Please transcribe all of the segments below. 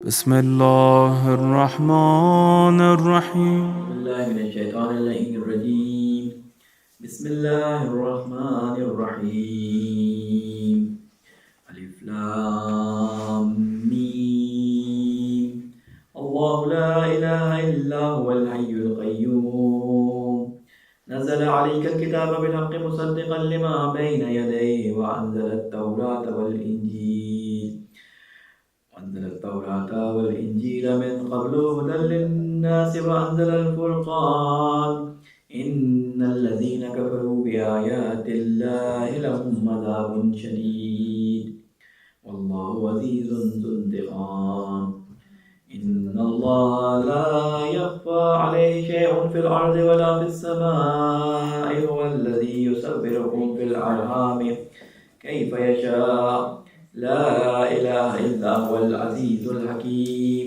بسم الله الرحمن الرحيم. بالله من الشيطان اللعين الرجيم. بسم الله الرحمن الرحيم. ألف لام ميم. الله لا إله إلا هو الحي القيوم. نزل عليك الكتاب بالحق مصدقا لما بين يديه وأنزل التوراة والإنجيل من قبل هدى للناس وأنزل الفرقان. إن الذين كفروا بآيات الله لهم عذاب شديد والله عزيز ذو انتقام. إن الله لا يخفى عليه شيء في الأرض ولا في السماء. هو الذي يصوركم في الأرحام كيف يشاء. لا إله إلا هو العزيز الحكيم.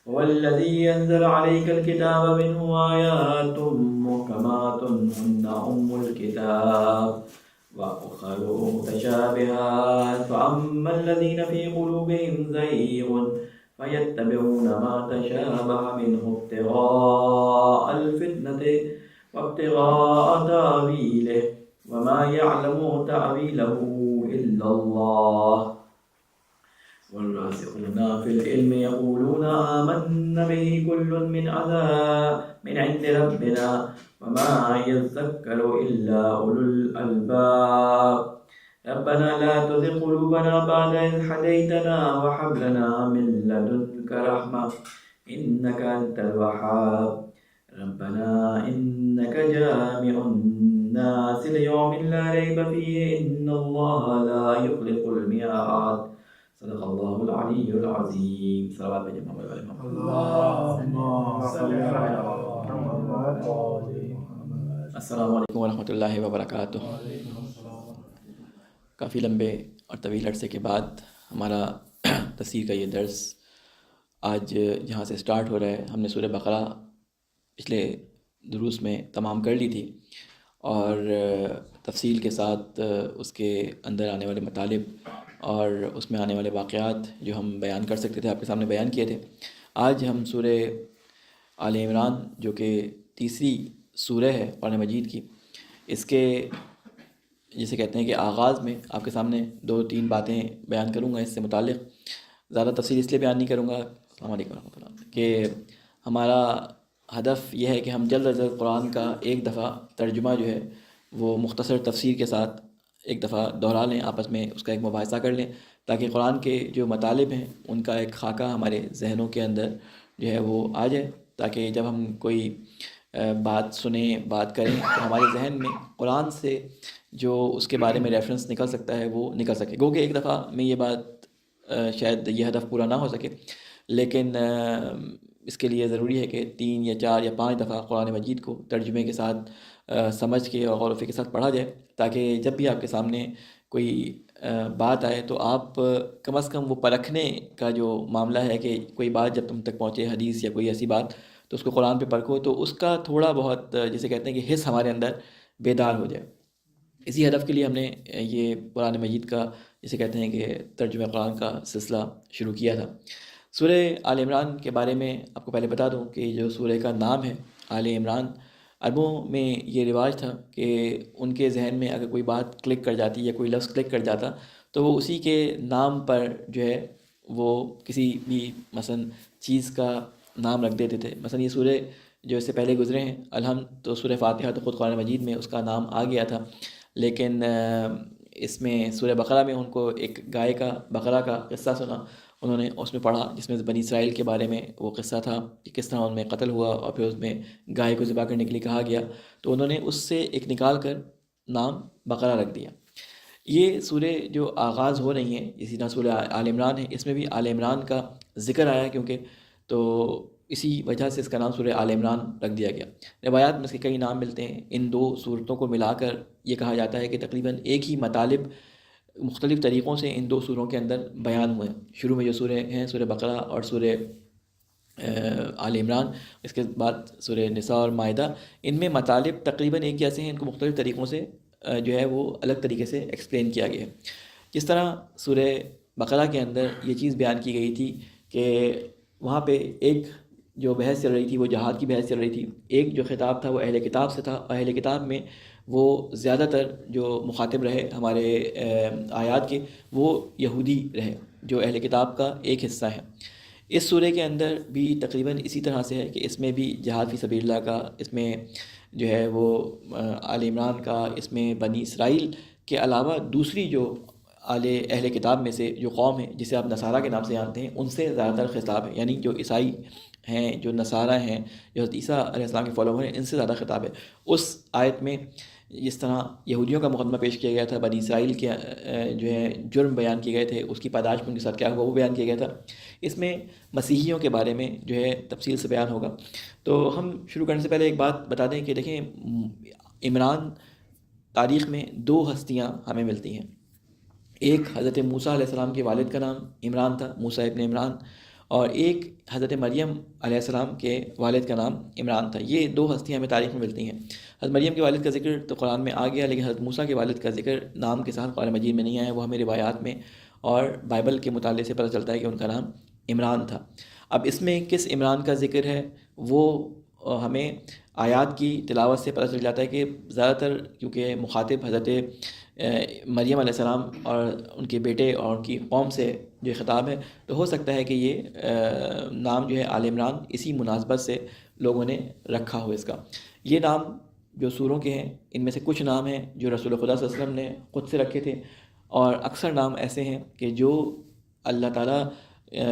هو الذي أنزل عليك الكتاب منه آيات محكمات هن أم الكتاب وأخر متشابهات. فأما الذين في قلوبهم زيغ فيتبعون ما تشابه منه ابتغاء الفتنة وابتغاء تأويله وما يعلم تأويله إلا الله. والراسخون في العلم يقولون آمنا به كل من عند ربنا وما يذكر إلا أولو الألباب. ربنا لا تزغ قلوبنا بعد إذ هديتنا وهب لنا من لدنك رحمة إنك أنت الوهاب. ربنا إنك جامع الناس ليوم لا ريب فيه إن الله لا يخلف الميعاد. صدق اللہ العلی العظیم. صلوات بھیجیں محمد علیہ محمد. اللهم صل على محمد وآل محمد. السلام علیکم ورحمۃ اللہ وبرکاتہ. کافی لمبے اور طویل عرصے کے بعد ہمارا تفسیر کا یہ درس آج جہاں سے سٹارٹ ہو رہا ہے. ہم نے سورہ بقرہ پچھلے دروس میں تمام کر لی تھی اور تفصیل کے ساتھ اس کے اندر آنے والے مطالب اور اس میں آنے والے واقعات جو ہم بیان کر سکتے تھے آپ کے سامنے بیان کیے تھے. آج ہم سورہ آل عمران جو کہ تیسری سورہ ہے قرآن مجید کی، اس کے جسے کہتے ہیں کہ آغاز میں آپ کے سامنے 2-3 باتیں بیان کروں گا. اس سے متعلق زیادہ تفصیل اس لیے بیان نہیں کروں گا، السلام علیکم ورحمۃ اللہ، کہ ہمارا ہدف یہ ہے کہ ہم جلد از جلد قرآن کا ایک دفعہ ترجمہ جو ہے وہ مختصر تفسیر کے ساتھ ایک دفعہ دہرا لیں، آپس میں اس کا ایک مباحثہ کر لیں، تاکہ قرآن کے جو مطالب ہیں ان کا ایک خاکہ ہمارے ذہنوں کے اندر جو ہے وہ آ جائے، تاکہ جب ہم کوئی بات سنیں، بات کریں تو ہمارے ذہن میں قرآن سے جو اس کے بارے میں ریفرنس نکل سکتا ہے وہ نکل سکے. گو کہ ایک دفعہ میں یہ بات شاید یہ ہدف پورا نہ ہو سکے، لیکن اس کے لیے ضروری ہے کہ 3 یا 4 یا 5 دفعہ قرآن مجید کو ترجمے کے ساتھ سمجھ کے اور غور و فکر کے ساتھ پڑھا جائے، تاکہ جب بھی آپ کے سامنے کوئی بات آئے تو آپ کم از کم وہ پرکھنے کا جو معاملہ ہے کہ کوئی بات جب تم تک پہنچے، حدیث یا کوئی ایسی بات، تو اس کو قرآن پہ پرکھو تو اس کا تھوڑا بہت جسے کہتے ہیں کہ حس ہمارے اندر بیدار ہو جائے. اسی ہدف کے لیے ہم نے یہ قرآن مجید کا جسے کہتے ہیں کہ ترجمہ قرآن کا سلسلہ شروع کیا تھا. سورہ آل عمران کے بارے میں آپ کو پہلے بتا دوں کہ جو سورہ کا نام ہے آل عمران، عربوں میں یہ رواج تھا کہ ان کے ذہن میں اگر کوئی بات کلک کر جاتی یا کوئی لفظ کلک کر جاتا تو وہ اسی کے نام پر جو ہے وہ کسی بھی مثلا چیز کا نام رکھ دیتے تھے. مثلا یہ سورہ جو اس سے پہلے گزرے ہیں الحمد، تو سورہ فاتحہ تو خود قرآن مجید میں اس کا نام آ گیا تھا، لیکن اس میں سورہ بقرہ میں ان کو ایک گائے کا، بقرہ کا قصہ سنا، انہوں نے اس میں پڑھا جس میں بنی اسرائیل کے بارے میں وہ قصہ تھا کہ کس طرح ان میں قتل ہوا اور پھر اس میں گائے کو ذبح کرنے کے لیے کہا گیا، تو انہوں نے اس سے ایک نکال کر نام بقرہ رکھ دیا. یہ سورہ جو آغاز ہو رہی ہیں اسی طرح سورہ آل عمران ہے، اس میں بھی آل عمران کا ذکر آیا کیونکہ، تو اسی وجہ سے اس کا نام سورہ آل عمران رکھ دیا گیا. روایات میں اس کے کئی نام ملتے ہیں. ان 2 صورتوں کو ملا کر یہ کہا جاتا ہے کہ تقریباً ایک ہی مطالب مختلف طریقوں سے ان 2 سوروں کے اندر بیان ہوئے ہیں. شروع میں جو سورہ ہیں سورہ بقرہ اور سورہ آل عمران، اس کے بعد سورہ نساء اور مائدہ، ان میں مطالب تقریباً ایک جیسے ہیں، ان کو مختلف طریقوں سے جو ہے وہ الگ طریقے سے ایکسپلین کیا گیا ہے. جس طرح سورہ بقرہ کے اندر یہ چیز بیان کی گئی تھی کہ وہاں پہ ایک جو بحث چل رہی تھی وہ جہاد کی بحث چل رہی تھی، ایک جو خطاب تھا وہ اہل کتاب سے تھا، اور اہل کتاب میں وہ زیادہ تر جو مخاطب رہے ہمارے آیات کے وہ یہودی رہے، جو اہل کتاب کا ایک حصہ ہے۔ اس سورہ کے اندر بھی تقریباً اسی طرح سے ہے کہ اس میں بھی جہاد فی سبیل اللہ کا، اس میں جو ہے وہ آل عمران کا، اس میں بنی اسرائیل کے علاوہ دوسری جو اہل کتاب میں سے جو قوم ہے جسے آپ نصارہ کے نام سے جانتے ہیں، ان سے زیادہ تر خطاب ہے، یعنی جو عیسائی ہیں، جو نصارہ ہیں، جو حضرت عیسیٰ علیہ السلام کے فالوور ہیں، ان سے زیادہ خطاب ہے۔ اس آیت میں جس طرح یہودیوں کا مقدمہ پیش کیا گیا تھا، بنی اسرائیل کے جو ہے جرم بیان کیے گئے تھے، اس کی پاداش میں ان کے ساتھ کیا ہوا وہ بیان کیا گیا تھا، اس میں مسیحیوں کے بارے میں جو ہے تفصیل سے بیان ہوگا۔ تو ہم شروع کرنے سے پہلے ایک بات بتا دیں کہ دیکھیں، عمران تاریخ میں دو ہستیاں ہمیں ملتی ہیں۔ ایک حضرت موسیٰ علیہ السلام کے والد کا نام عمران تھا، موسیٰ ابن عمران، اور ایک حضرت مریم علیہ السلام کے والد کا نام عمران تھا۔ یہ دو ہستیاں ہمیں تاریخ میں ملتی ہیں۔ حضرت مریم کے والد کا ذکر تو قرآن میں آ گیا، لیکن حضرت موسیٰ کے والد کا ذکر نام کے ساتھ قرآن مجید میں نہیں آیا، وہ ہمیں روایات میں اور بائبل کے مطالعے سے پتہ چلتا ہے کہ ان کا نام عمران تھا۔ اب اس میں کس عمران کا ذکر ہے وہ ہمیں آیات کی تلاوت سے پتہ چل جاتا ہے کہ زیادہ تر کیونکہ مخاطب حضرت مریم علیہ السلام اور ان کے بیٹے اور ان کی قوم سے جو خطاب ہے، تو ہو سکتا ہے کہ یہ نام جو ہے آل عمران اسی مناسبت سے لوگوں نے رکھا ہو اس کا۔ یہ نام جو سوروں کے ہیں، ان میں سے کچھ نام ہیں جو رسول خدا صلی اللہ علیہ وسلم نے خود سے رکھے تھے، اور اکثر نام ایسے ہیں کہ جو اللہ تعالیٰ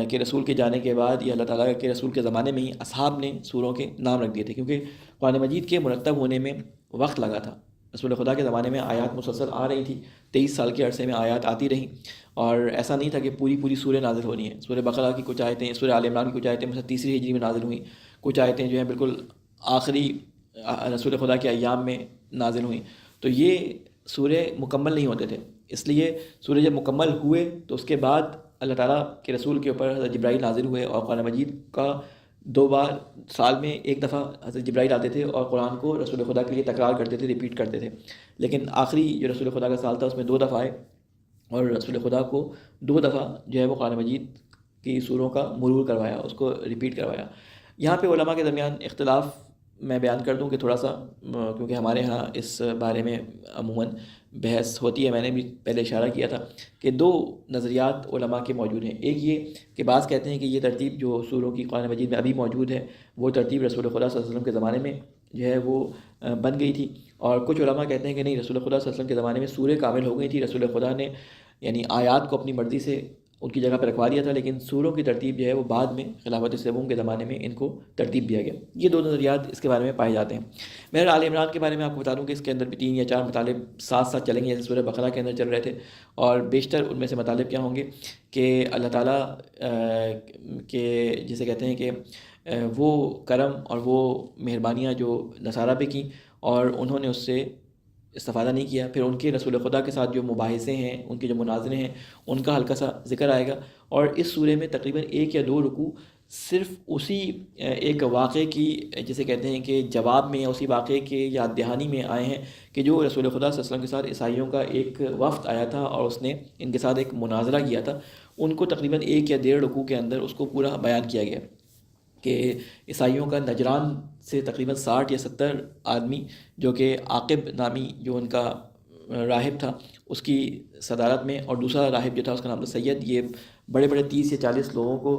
کے رسول کے جانے کے بعد یا اللہ تعالیٰ کے رسول کے زمانے میں ہی اصحاب نے سوروں کے نام رکھ دیے تھے، کیونکہ قرآن مجید کے مرتب ہونے میں وقت لگا تھا۔ رسول خدا کے زمانے میں آیات مسلسل آ رہی تھی، 23 سال کے عرصے میں آیات آتی رہیں، اور ایسا نہیں تھا کہ پوری سورہ نازل ہونی ہے۔ سورہ بقرہ کی کچھ آیتیں، سورہ آل عمران کی کچھ آیتیں مثلا تیسری ہجری میں نازل ہوئیں، کچھ آیتیں جو ہیں بالکل آخری رسول خدا کے ایام میں نازل ہوئیں، تو یہ سورہ مکمل نہیں ہوتے تھے۔ اس لیے سورہ جب مکمل ہوئے تو اس کے بعد اللہ تعالیٰ کے رسول کے اوپر حضرت جبرائیل نازل ہوئے، اور قرآن مجید کا 2 بار سال میں ایک دفعہ حضرت جبرائیل آتے تھے اور قرآن کو رسول خدا کے لیے تکرار کرتے تھے، ریپیٹ کرتے تھے، لیکن آخری جو رسول خدا کا سال تھا اس میں 2 دفعہ آئے، اور رسول خدا کو 2 دفعہ جو ہے وہ قرآن مجید کی سوروں کا مرور کروایا، اس کو ریپیٹ کروایا۔ یہاں پہ علماء کے درمیان اختلاف میں بیان کر دوں کہ تھوڑا سا، کیونکہ ہمارے ہاں اس بارے میں عموماً بحث ہوتی ہے، میں نے بھی پہلے اشارہ کیا تھا کہ 2 نظریات علماء کے موجود ہیں۔ ایک یہ کہ بعض کہتے ہیں کہ یہ ترتیب جو سوروں کی قرآن مجید میں ابھی موجود ہے وہ ترتیب رسول خدا صلی اللہ علیہ وسلم کے زمانے میں جو ہے وہ بن گئی تھی، اور کچھ علماء کہتے ہیں کہ نہیں، رسول خدا صلی اللہ علیہ وسلم کے زمانے میں سورہ کامل ہو گئی تھی، رسول خدا نے یعنی آیات کو اپنی مرضی سے ان کی جگہ پہ رکھوا دیا تھا، لیکن سوروں کی ترتیب جو ہے وہ بعد میں خلافت سوم کے زمانے میں ان کو ترتیب دیا گیا۔ یہ 2 نظریات اس کے بارے میں پائے جاتے ہیں۔ میں آل عمران کے بارے میں آپ کو بتا دوں کہ اس کے اندر بھی 3 یا 4 مطالب ساتھ چلیں گے، جیسے سورہ بقرہ کے اندر چل رہے تھے، اور بیشتر ان میں سے مطالب کیا ہوں گے کہ اللہ تعالیٰ کے جسے کہتے ہیں کہ وہ کرم اور وہ مہربانیاں جو نصارہ پہ کیں اور انہوں نے اس سے استفادہ نہیں کیا، پھر ان کے رسول خدا کے ساتھ جو مباحثے ہیں، ان کے جو مناظرے ہیں، ان کا ہلکا سا ذکر آئے گا، اور اس سورہ میں تقریباً 1 یا 2 رکوع صرف اسی ایک واقعے کی جسے کہتے ہیں کہ جواب میں، اسی واقعے کے یاد دہانی میں آئے ہیں کہ جو رسول خدا صلی اللہ علیہ وسلم کے ساتھ عیسائیوں کا ایک وفد آیا تھا اور اس نے ان کے ساتھ ایک مناظرہ کیا تھا، ان کو تقریباً 1 یا 1.5 رکوع کے اندر اس کو پورا بیان کیا گیا کہ عیسائیوں کا نجران سے تقریباً 60 یا 70 آدمی، جو کہ عاقب نامی جو ان کا راہب تھا اس کی صدارت میں، اور دوسرا راہب جو تھا اس کا نام تھا سید، یہ بڑے 30 یا 40 لوگوں کو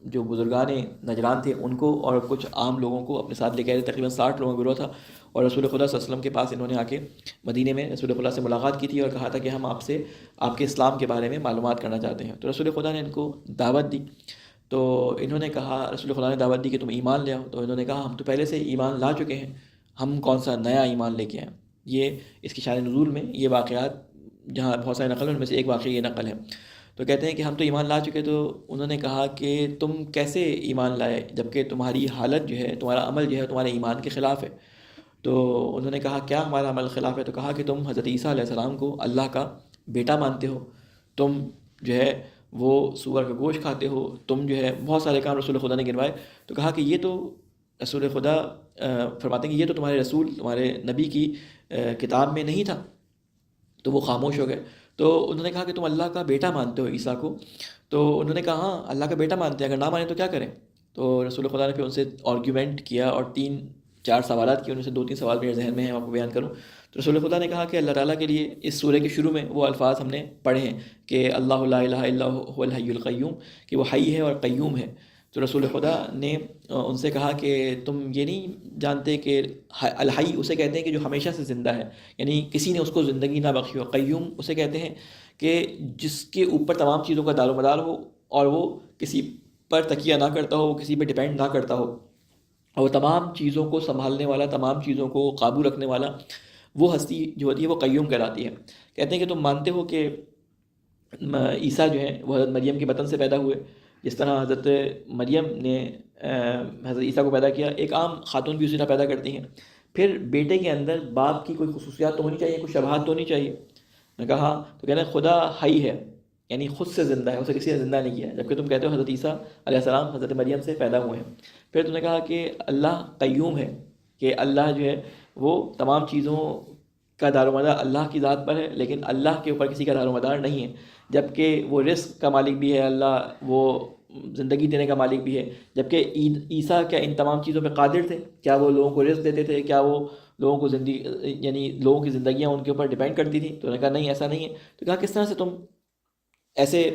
جو بزرگان نجران تھے ان کو اور کچھ عام لوگوں کو اپنے ساتھ لے کے آئے تھے، تقریباً 60 لوگوں کا گروہ تھا، اور رسول خدا صلی اللہ علیہ وسلم کے پاس انہوں نے آ کے مدینے میں رسول خدا سے ملاقات کی تھی اور کہا تھا کہ ہم آپ سے آپ کے اسلام کے بارے میں معلومات کرنا چاہتے ہیں۔ تو رسول خدا نے ان کو دعوت دی، تو انہوں نے کہا، رسول خدا نے دعوت دی کہ تم ایمان لے آؤ، تو انہوں نے کہا ہم تو پہلے سے ایمان لا چکے ہیں، ہم کون سا نیا ایمان لے کے آئیں۔ یہ اس کی شان نزول میں یہ واقعات جہاں بہت سارے نقل ہیں ان میں سے ایک واقعہ یہ نقل ہے، تو کہتے ہیں کہ ہم تو ایمان لا چکے، تو انہوں نے کہا کہ تم کیسے ایمان لائے جبکہ تمہاری حالت جو ہے، تمہارا عمل جو ہے تمہارے ایمان کے خلاف ہے۔ تو انہوں نے کہا کیا ہمارا عمل خلاف ہے؟ تو کہا کہ تم حضرت عیسیٰ علیہ السلام کو اللہ کا بیٹا مانتے ہو، تم جو ہے وہ سور کا گوشت کھاتے ہو، تم جو ہے بہت سارے کام رسول خدا نے گنوائے۔ تو کہا کہ یہ تو رسول خدا فرماتے ہیں کہ یہ تو تمہارے رسول، تمہارے نبی کی کتاب میں نہیں تھا، تو وہ خاموش ہو گئے۔ تو انہوں نے کہا کہ تم اللہ کا بیٹا مانتے ہو عیسیٰ کو؟ تو انہوں نے کہا ہاں اللہ کا بیٹا مانتے ہیں، اگر نہ مانیں تو کیا کریں؟ تو رسول خدا نے پھر ان سے آرگیومنٹ کیا اور 3-4 سوالات کیے، ان میں سے 2-3 سوال میرے ذہن میں ہیں، آپ کو بیان کروں تو رسول خدا نے کہا کہ اللہ تعالیٰ کے لیے اس سورہ کے شروع میں وہ الفاظ ہم نے پڑھے ہیں کہ اللہ لا الہ الا هو الحی القیوم، کہ وہ حی ہے اور قیوم ہے۔ تو رسول خدا نے ان سے کہا کہ تم یہ نہیں جانتے کہ الحی اسے کہتے ہیں کہ جو ہمیشہ سے زندہ ہے، یعنی کسی نے اس کو زندگی نہ بخشی ہو، قیوم اسے کہتے ہیں کہ جس کے اوپر تمام چیزوں کا دار و مدار ہو اور وہ کسی پر تکیہ نہ کرتا ہو، وہ کسی پہ ڈیپینڈ نہ کرتا ہو، اور وہ تمام چیزوں کو سنبھالنے والا، تمام چیزوں کو قابو رکھنے والا، وہ ہستی جو ہوتی ہے وہ قیوم کہلاتی ہے۔ کہتے ہیں کہ تم مانتے ہو کہ عیسیٰ جو ہیں وہ حضرت مریم کے بطن سے پیدا ہوئے، جس طرح حضرت مریم نے حضرت عیسیٰ کو پیدا کیا، ایک عام خاتون بھی اسی طرح پیدا کرتی ہیں۔ پھر بیٹے کے اندر باپ کی کوئی خصوصیات تو ہونی چاہیے، کوئی شباہت تو ہونی چاہیے؟ میں کہا ہاں۔ تو کہتے ہیں خدا حی ہے، یعنی خود سے زندہ ہے، اسے کسی نے زندہ نہیں کیا، جبکہ تم کہتے ہو حضرت عیسیٰ علیہ السلام حضرت مریم سے پیدا ہوئے ہیں۔ پھر تم نے کہا کہ اللہ قیوم ہے، کہ اللہ جو ہے وہ تمام چیزوں کا دار و مدار اللہ کی ذات پر ہے، لیکن اللہ کے اوپر کسی کا دار و مدار نہیں ہے، جبکہ وہ رزق کا مالک بھی ہے اللہ، وہ زندگی دینے کا مالک بھی ہے۔ جبکہ عیسیٰ کیا ان تمام چیزوں پہ قادر تھے؟ کیا وہ لوگوں کو رزق دیتے تھے؟ کیا وہ لوگوں کو زندگی، یعنی لوگوں کی زندگیاں ان کے اوپر ڈیپینڈ کرتی تھیں؟ تو انہوں نے کہا نہیں ایسا نہیں ہے۔ تو کہا کس طرح سے تم ایسے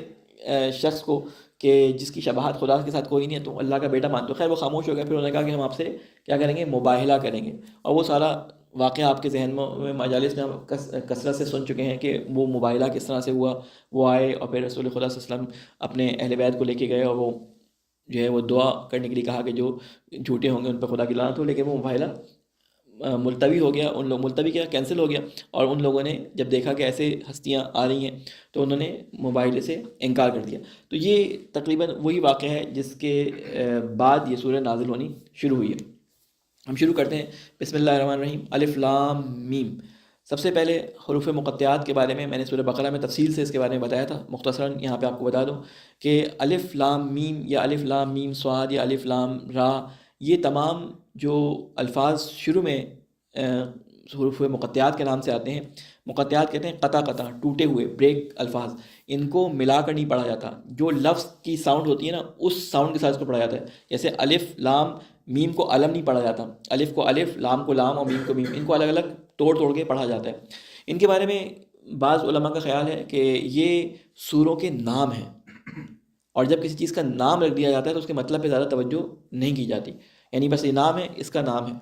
شخص کو کہ جس کی شباہت خدا کے ساتھ کوئی نہیں ہے تم اللہ کا بیٹا مانتے ہو؟ خیر وہ خاموش ہو گیا۔ پھر انہوں نے کہا کہ ہم آپ سے کیا کریں گے؟ مباہلہ کریں گے۔ اور وہ سارا واقعہ آپ کے ذہن میں مجالس میں ہم کثرت سے سن چکے ہیں کہ وہ مباہلہ کس طرح سے ہوا۔ وہ آئے اور پھر رسول خدا صلی اللہ علیہ وسلم اپنے اہل بیت کو لے کے گئے، اور وہ جو ہے وہ دعا کرنے کے لیے کہا کہ جو جھوٹے ہوں گے ان پہ خدا کی لعنت ہو، لیکن وہ مباہلہ ملتوی ہو گیا، ان لوگ ملتوی کیا کینسل ہو گیا، اور ان لوگوں نے جب دیکھا کہ ایسے ہستیاں آ رہی ہیں تو انہوں نے مباہلے سے انکار کر دیا۔ تو یہ تقریباً وہی واقعہ ہے جس کے بعد یہ سورہ نازل ہونی شروع ہوئی ہے۔ ہم شروع کرتے ہیں بسم اللہ الرحمن الرحیم۔ الف لام میم۔ سب سے پہلے حروف مقطعات کے بارے میں نے سورہ بقرہ میں تفصیل سے اس کے بارے میں بتایا تھا، مختصراً یہاں پہ آپ کو بتا دوں کہ الف لام میم یا الف لام میم صاد یا الف لام را، یہ تمام جو الفاظ شروع میں حروف مقطعات کے نام سے آتے ہیں، مقطعات کہتے ہیں قطع قطع، ٹوٹے ہوئے، بریک الفاظ، ان کو ملا کر نہیں پڑھا جاتا۔ جو لفظ کی ساؤنڈ ہوتی ہے نا اس ساؤنڈ کے ساتھ اس کو پڑھا جاتا ہے۔ جیسے الف لام میم کو علم نہیں پڑھا جاتا، الف کو الف، لام کو لام اور میم کو میم، ان کو الگ الگ توڑ توڑ کے پڑھا جاتا ہے۔ ان کے بارے میں بعض علماء کا خیال ہے کہ یہ سوروں کے نام ہیں، اور جب کسی چیز کا نام رکھ دیا جاتا ہے تو اس کے مطلب پہ زیادہ توجہ نہیں کی جاتی، یعنی بس یہ نام ہے، اس کا نام ہے۔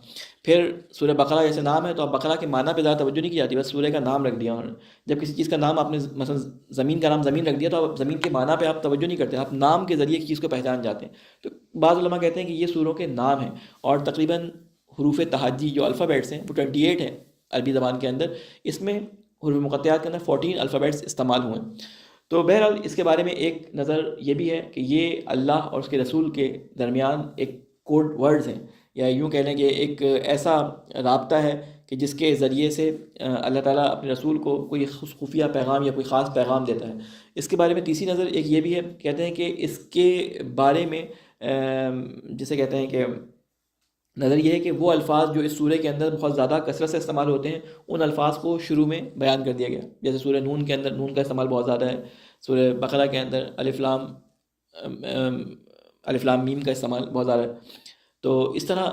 پھر سورہ بقرہ جیسے نام ہے تو اب بقرہ کے معنی پہ زیادہ توجہ نہیں کی جاتی، بس سورہ کا نام رکھ دیا۔ اور جب کسی چیز کا نام آپ نے مثلا زمین کا نام زمین رکھ دیا تو آپ زمین کے معنی پہ آپ توجہ نہیں کرتے، آپ نام کے ذریعے کی چیز کو پہچان جاتے ہیں۔ تو بعض علماء کہتے ہیں کہ یہ سوروں کے نام ہیں، اور تقریباً حروف تہجی جو الفابیٹس ہیں وہ 28 ہیں عربی زبان کے اندر، اس میں حروف مقطعات کے اندر 14 الفابیٹس استعمال ہوئے ہیں۔ تو بہرحال اس کے بارے میں ایک نظر یہ بھی ہے کہ یہ اللہ اور اس کے رسول کے درمیان ایک کوڈ ورڈز ہیں، یا یوں کہہ لیں کہ ایک ایسا رابطہ ہے کہ جس کے ذریعے سے اللہ تعالیٰ اپنے رسول کو کوئی خفیہ پیغام یا کوئی خاص پیغام دیتا ہے۔ اس کے بارے میں تیسری نظر ایک یہ بھی ہے، کہتے ہیں کہ اس کے بارے میں جسے کہتے ہیں کہ نظر یہ ہے کہ وہ الفاظ جو اس سورہ کے اندر بہت زیادہ کثرت سے استعمال ہوتے ہیں ان الفاظ کو شروع میں بیان کر دیا گیا۔ جیسے سورہ نون کے اندر نون کا استعمال بہت زیادہ ہے، سورہ بقرہ کے اندر الف لام میم کا استعمال بہت زیادہ ہے۔ تو اس طرح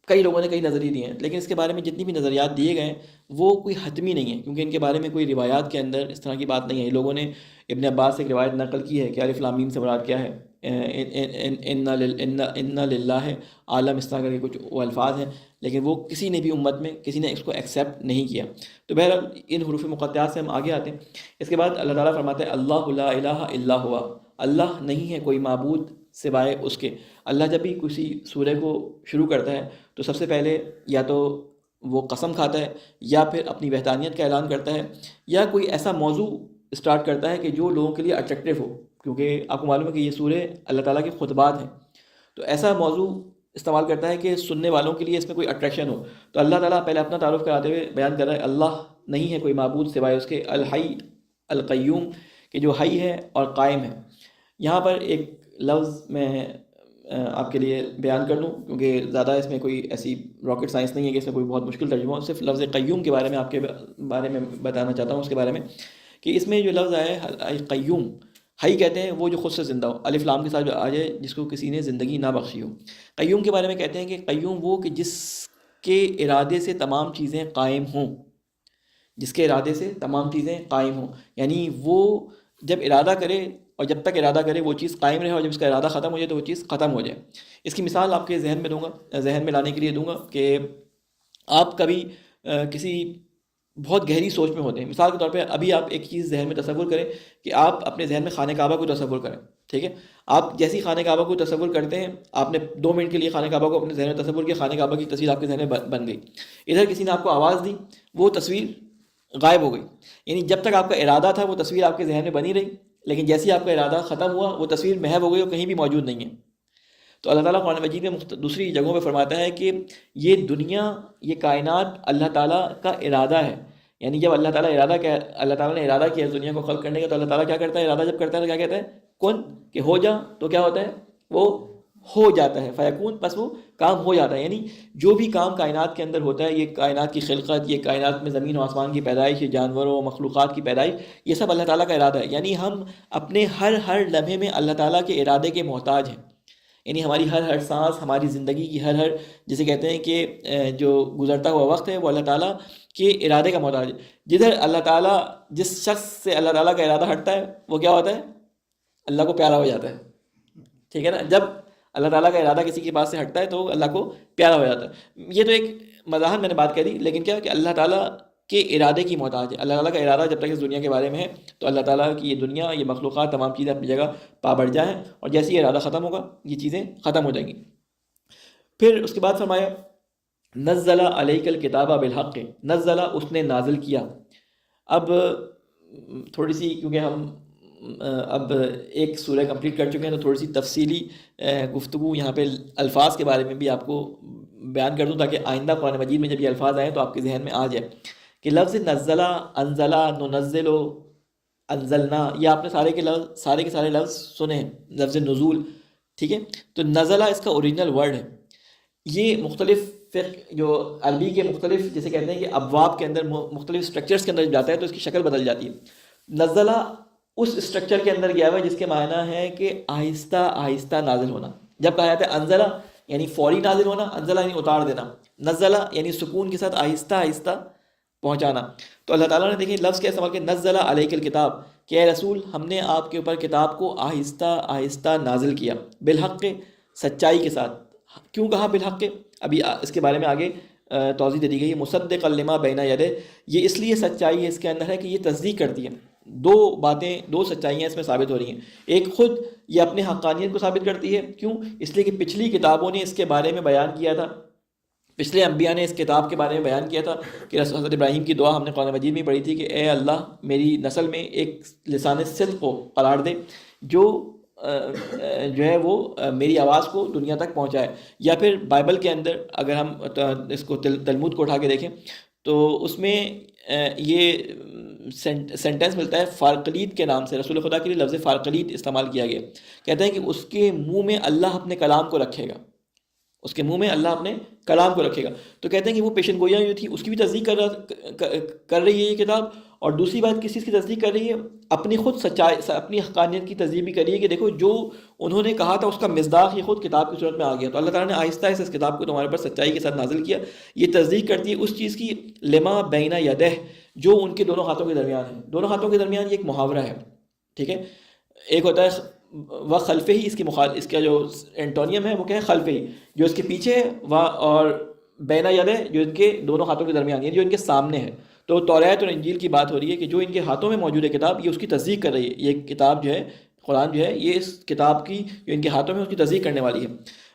کئی لوگوں نے کئی نظریے دیے ہیں، لیکن اس کے بارے میں جتنی بھی نظریات دیے گئے ہیں وہ کوئی حتمی نہیں ہے، کیونکہ ان کے بارے میں کوئی روایات کے اندر اس طرح کی بات نہیں ہے۔ لوگوں نے ابن عباس سے ایک روایت نقل کی ہے کہ الف لام میم سے مراد کیا ہے، ان للہ عالم، اس طرح کر کے کچھ وہ الفاظ ہیں، لیکن وہ کسی نے بھی امت میں کسی نے اس کو ایکسیپٹ نہیں کیا۔ تو بہرحال ان حروف مقطعات سے ہم آگے آتے ہیں۔ اس کے بعد اللہ تعالیٰ فرماتے ہیں اللہ لا الہ الا ہوا، اللہ نہیں ہے کوئی معبود سوائے اس کے۔ اللہ جب بھی کسی سورہ کو شروع کرتا ہے تو سب سے پہلے یا تو وہ قسم کھاتا ہے، یا پھر اپنی وحدانیت کا اعلان کرتا ہے، یا کوئی ایسا موضوع اسٹارٹ کرتا ہے کہ جو لوگوں کے لیے اٹریکٹیو ہو، کیونکہ آپ کو معلوم ہے کہ یہ سورہ اللہ تعالیٰ کے خطبات ہیں، تو ایسا موضوع استعمال کرتا ہے کہ سننے والوں کے لیے اس میں کوئی اٹریکشن ہو۔ تو اللہ تعالیٰ پہلے اپنا تعارف کراتے ہوئے بیان کر رہا ہے اللہ نہیں ہے کوئی معبود سوائے اس کے، الحی القیوم، کہ جو حی ہے اور قائم ہے۔ یہاں پر ایک لفظ میں آپ کے لیے بیان کر لوں، کیونکہ زیادہ اس میں کوئی ایسی راکٹ سائنس نہیں ہے کہ اس میں کوئی بہت مشکل ترجمہ ہو، صرف لفظ قیوم کے بارے میں آپ کے بارے میں بتانا چاہتا ہوں، اس کے بارے میں کہ اس میں جو لفظ آیا ہے قیوم، حی کہتے ہیں وہ جو خود سے زندہ ہو، الف لام کے ساتھ جو آ جائے جس کو کسی نے زندگی نہ بخشی ہو۔ قیوم کے بارے میں کہتے ہیں کہ قیوم وہ کہ جس کے ارادے سے تمام چیزیں قائم ہوں، جس کے ارادے سے تمام چیزیں قائم ہوں، یعنی وہ جب ارادہ کرے اور جب تک ارادہ کرے وہ چیز قائم رہے، اور جب اس کا ارادہ ختم ہو جائے تو وہ چیز ختم ہو جائے۔ اس کی مثال آپ کے ذہن میں دوں گا، ذہن میں لانے کے لیے دوں گا کہ آپ کبھی کسی بہت گہری سوچ میں ہوتے ہیں، مثال کے طور پہ ابھی آپ ایک چیز ذہن میں تصور کریں کہ آپ اپنے ذہن میں خانہ کعبہ کو تصور کریں، ٹھیک ہے؟ آپ جیسی خانہ کعبہ کو تصور کرتے ہیں، آپ نے 2 منٹ کے لیے خانہ کعبہ کو اپنے ذہن میں تصور کیا، خانہ کعبہ کی تصویر آپ کے ذہن میں بن گئی، ادھر کسی نے آپ کو آواز دی، وہ تصویر غائب ہو گئی، یعنی جب تک آپ کا ارادہ تھا وہ تصویر آپ کے ذہن میں بنی رہی، لیکن جیسے ہی آپ کا ارادہ ختم ہوا وہ تصویر محو ہو گئی اور کہیں بھی موجود نہیں ہے۔ تو اللہ تعالیٰ قرآن مجید میں دوسری جگہوں پہ فرماتا ہے کہ یہ دنیا، یہ کائنات اللہ تعالیٰ کا ارادہ ہے، یعنی جب اللہ تعالیٰ نے ارادہ کیا اس دنیا کو خلق کرنے کا، تو اللہ تعالیٰ کیا کرتا ہے، ارادہ جب کرتا ہے تو کیا کہتا ہے، کن، کہ ہو جا، تو کیا ہوتا ہے، وہ ہو جاتا ہے، فیکون، پس وہ کام ہو جاتا ہے۔ یعنی جو بھی کام کائنات کے اندر ہوتا ہے، یہ کائنات کی خلقت، یہ کائنات میں زمین و آسمان کی پیدائش، یہ جانوروں و مخلوقات کی پیدائش، یہ سب اللہ تعالیٰ کا ارادہ ہے۔ یعنی ہم اپنے ہر لمحے میں اللہ تعالیٰ کے ارادے کے محتاج ہیں، یعنی ہماری ہر سانس، ہماری زندگی کی ہر جسے کہتے ہیں کہ جو گزرتا ہوا وقت ہے وہ اللہ تعالیٰ کے ارادے کا محتاج ہے۔ جدھر اللہ تعالیٰ، جس شخص سے اللہ تعالیٰ کا ارادہ ہٹتا ہے وہ کیا ہوتا ہے، اللہ کو پیارا ہو جاتا ہے، ٹھیک ہے نا؟ جب اللہ تعالیٰ کا ارادہ کسی کے پاس سے ہٹتا ہے تو اللہ کو پیارا ہو جاتا ہے۔ یہ تو ایک مزاحن میں نے بات کہی، لیکن کیا کہ اللہ تعالیٰ کے ارادے کی محتاج ہے۔ اللہ تعالیٰ کا ارادہ جب تک اس دنیا کے بارے میں ہے تو اللہ تعالیٰ کی یہ دنیا، یہ مخلوقات، تمام چیزیں اپنی جگہ پا بڑھ جائیں، اور جیسے یہ ارادہ ختم ہوگا یہ چیزیں ختم ہو جائیں گی۔ پھر اس کے بعد فرمایا نزل علیک الکتاب بالحق، نزل اس نے نازل کیا۔ اب تھوڑی سی، کیونکہ ہم اب ایک سورہ کمپلیٹ کر چکے ہیں تو تھوڑی سی تفصیلی گفتگو یہاں پہ الفاظ کے بارے میں بھی آپ کو بیان کر دوں، تاکہ آئندہ قرآن مجید میں جب یہ الفاظ آئیں تو آپ کے ذہن میں آ جائے کہ لفظ نزلہ، انزلہ، ننزل، انزلنا، یہ آپ نے سارے کے سارے لفظ سنے ہیں، لفظ نزول، ٹھیک ہے؟ تو نزلہ اس کا اوریجنل ورڈ ہے۔ یہ مختلف جو عربی کے مختلف، جیسے کہتے ہیں کہ ابواب کے اندر، مختلف سٹرکچرز کے اندر جاتا ہے تو اس کی شکل بدل جاتی ہے۔ نزلہ اس اسٹرکچر کے اندر گیا ہوا ہے جس کے معنی ہے کہ آہستہ آہستہ نازل ہونا۔ جب کہا جاتا ہے انزلہ یعنی فوری نازل ہونا، انزلہ یعنی اتار دینا، نزلہ یعنی سکون کے ساتھ آہستہ آہستہ پہنچانا۔ تو اللہ تعالیٰ نے دیکھیں لفظ کیا استعمال کیا، نزل علیک الکتاب، کہ اے رسول ہم نے آپ کے اوپر کتاب کو آہستہ آہستہ نازل کیا، بالحق، سچائی کے ساتھ۔ کیوں کہا بالحق؟ ابھی اس کے بارے میں آگے توضیح دے دی گئی ہے۔ مصدقا لما بین یدہ، یہ اس لیے سچائی ہے اس کے اندر ہے کہ یہ تصدیق کرتی ہے، دو سچائیاں اس میں ثابت ہو رہی ہیں۔ ایک خود یہ اپنے حقانیت کو ثابت کرتی ہے، کیوں؟ اس لیے کہ پچھلی کتابوں نے اس کے بارے میں بیان کیا تھا، پچھلے انبیاء نے اس کتاب کے بارے میں بیان کیا تھا کہ حضرت ابراہیم کی دعا ہم نے قرآن مجید میں پڑھی تھی کہ اے اللہ میری نسل میں ایک لسان صدق کو قرار دے، جو ہے وہ میری آواز کو دنیا تک پہنچائے۔ یا پھر بائبل کے اندر اگر ہم اس کو تلمود کو اٹھا کے دیکھیں تو اس میں یہ سینٹنس ملتا ہے فارقلید کے نام سے، رسول خدا کے لیے لفظ فارقلید استعمال کیا گیا۔ کہتے ہیں کہ اس کے منہ میں اللہ اپنے کلام کو رکھے گا، اس کے منہ میں اللہ اپنے کلام کو رکھے گا۔ تو کہتے ہیں کہ وہ پیشن گوئیاں جو تھی اس کی بھی تصدیق کر رہی ہے یہ کتاب، اور دوسری بات کس چیز کی تصدیق کر رہی ہے، اپنی خود سچائی، اپنی حقانیت کی تصدیق بھی کر رہی ہے کہ دیکھو جو انہوں نے کہا تھا اس کا مصداق یہ خود کتاب کی صورت میں آ گیا۔ تو اللہ تعالیٰ نے آہستہ آہستہ اس کتاب کو تمہارے پر سچائی کے ساتھ نازل کیا۔ یہ تصدیق کرتی ہے اس چیز کی لما بین یدہ، جو ان کے دونوں ہاتھوں کے درمیان ہے۔ دونوں ہاتھوں کے درمیان یہ ایک محاورہ ہے، ٹھیک ہے؟ ایک ہوتا ہے وہ خلفے ہی، اس کا جو اینٹونیم ہے وہ کیا ہے، خلفے ہی، جو اس کے پیچھے ہے، اور بین یدہ جو ان کے دونوں ہاتھوں کے درمیان، یعنی جو ان کے سامنے ہے۔ تو توریت اور انجیل کی بات ہو رہی ہے کہ جو ان کے ہاتھوں میں موجود ہے کتاب، یہ اس کی تصدیق کر رہی ہے۔ یہ کتاب جو ہے، قرآن جو ہے، یہ اس کتاب کی جو ان کے ہاتھوں میں اس کی تصدیق کرنے والی ہے۔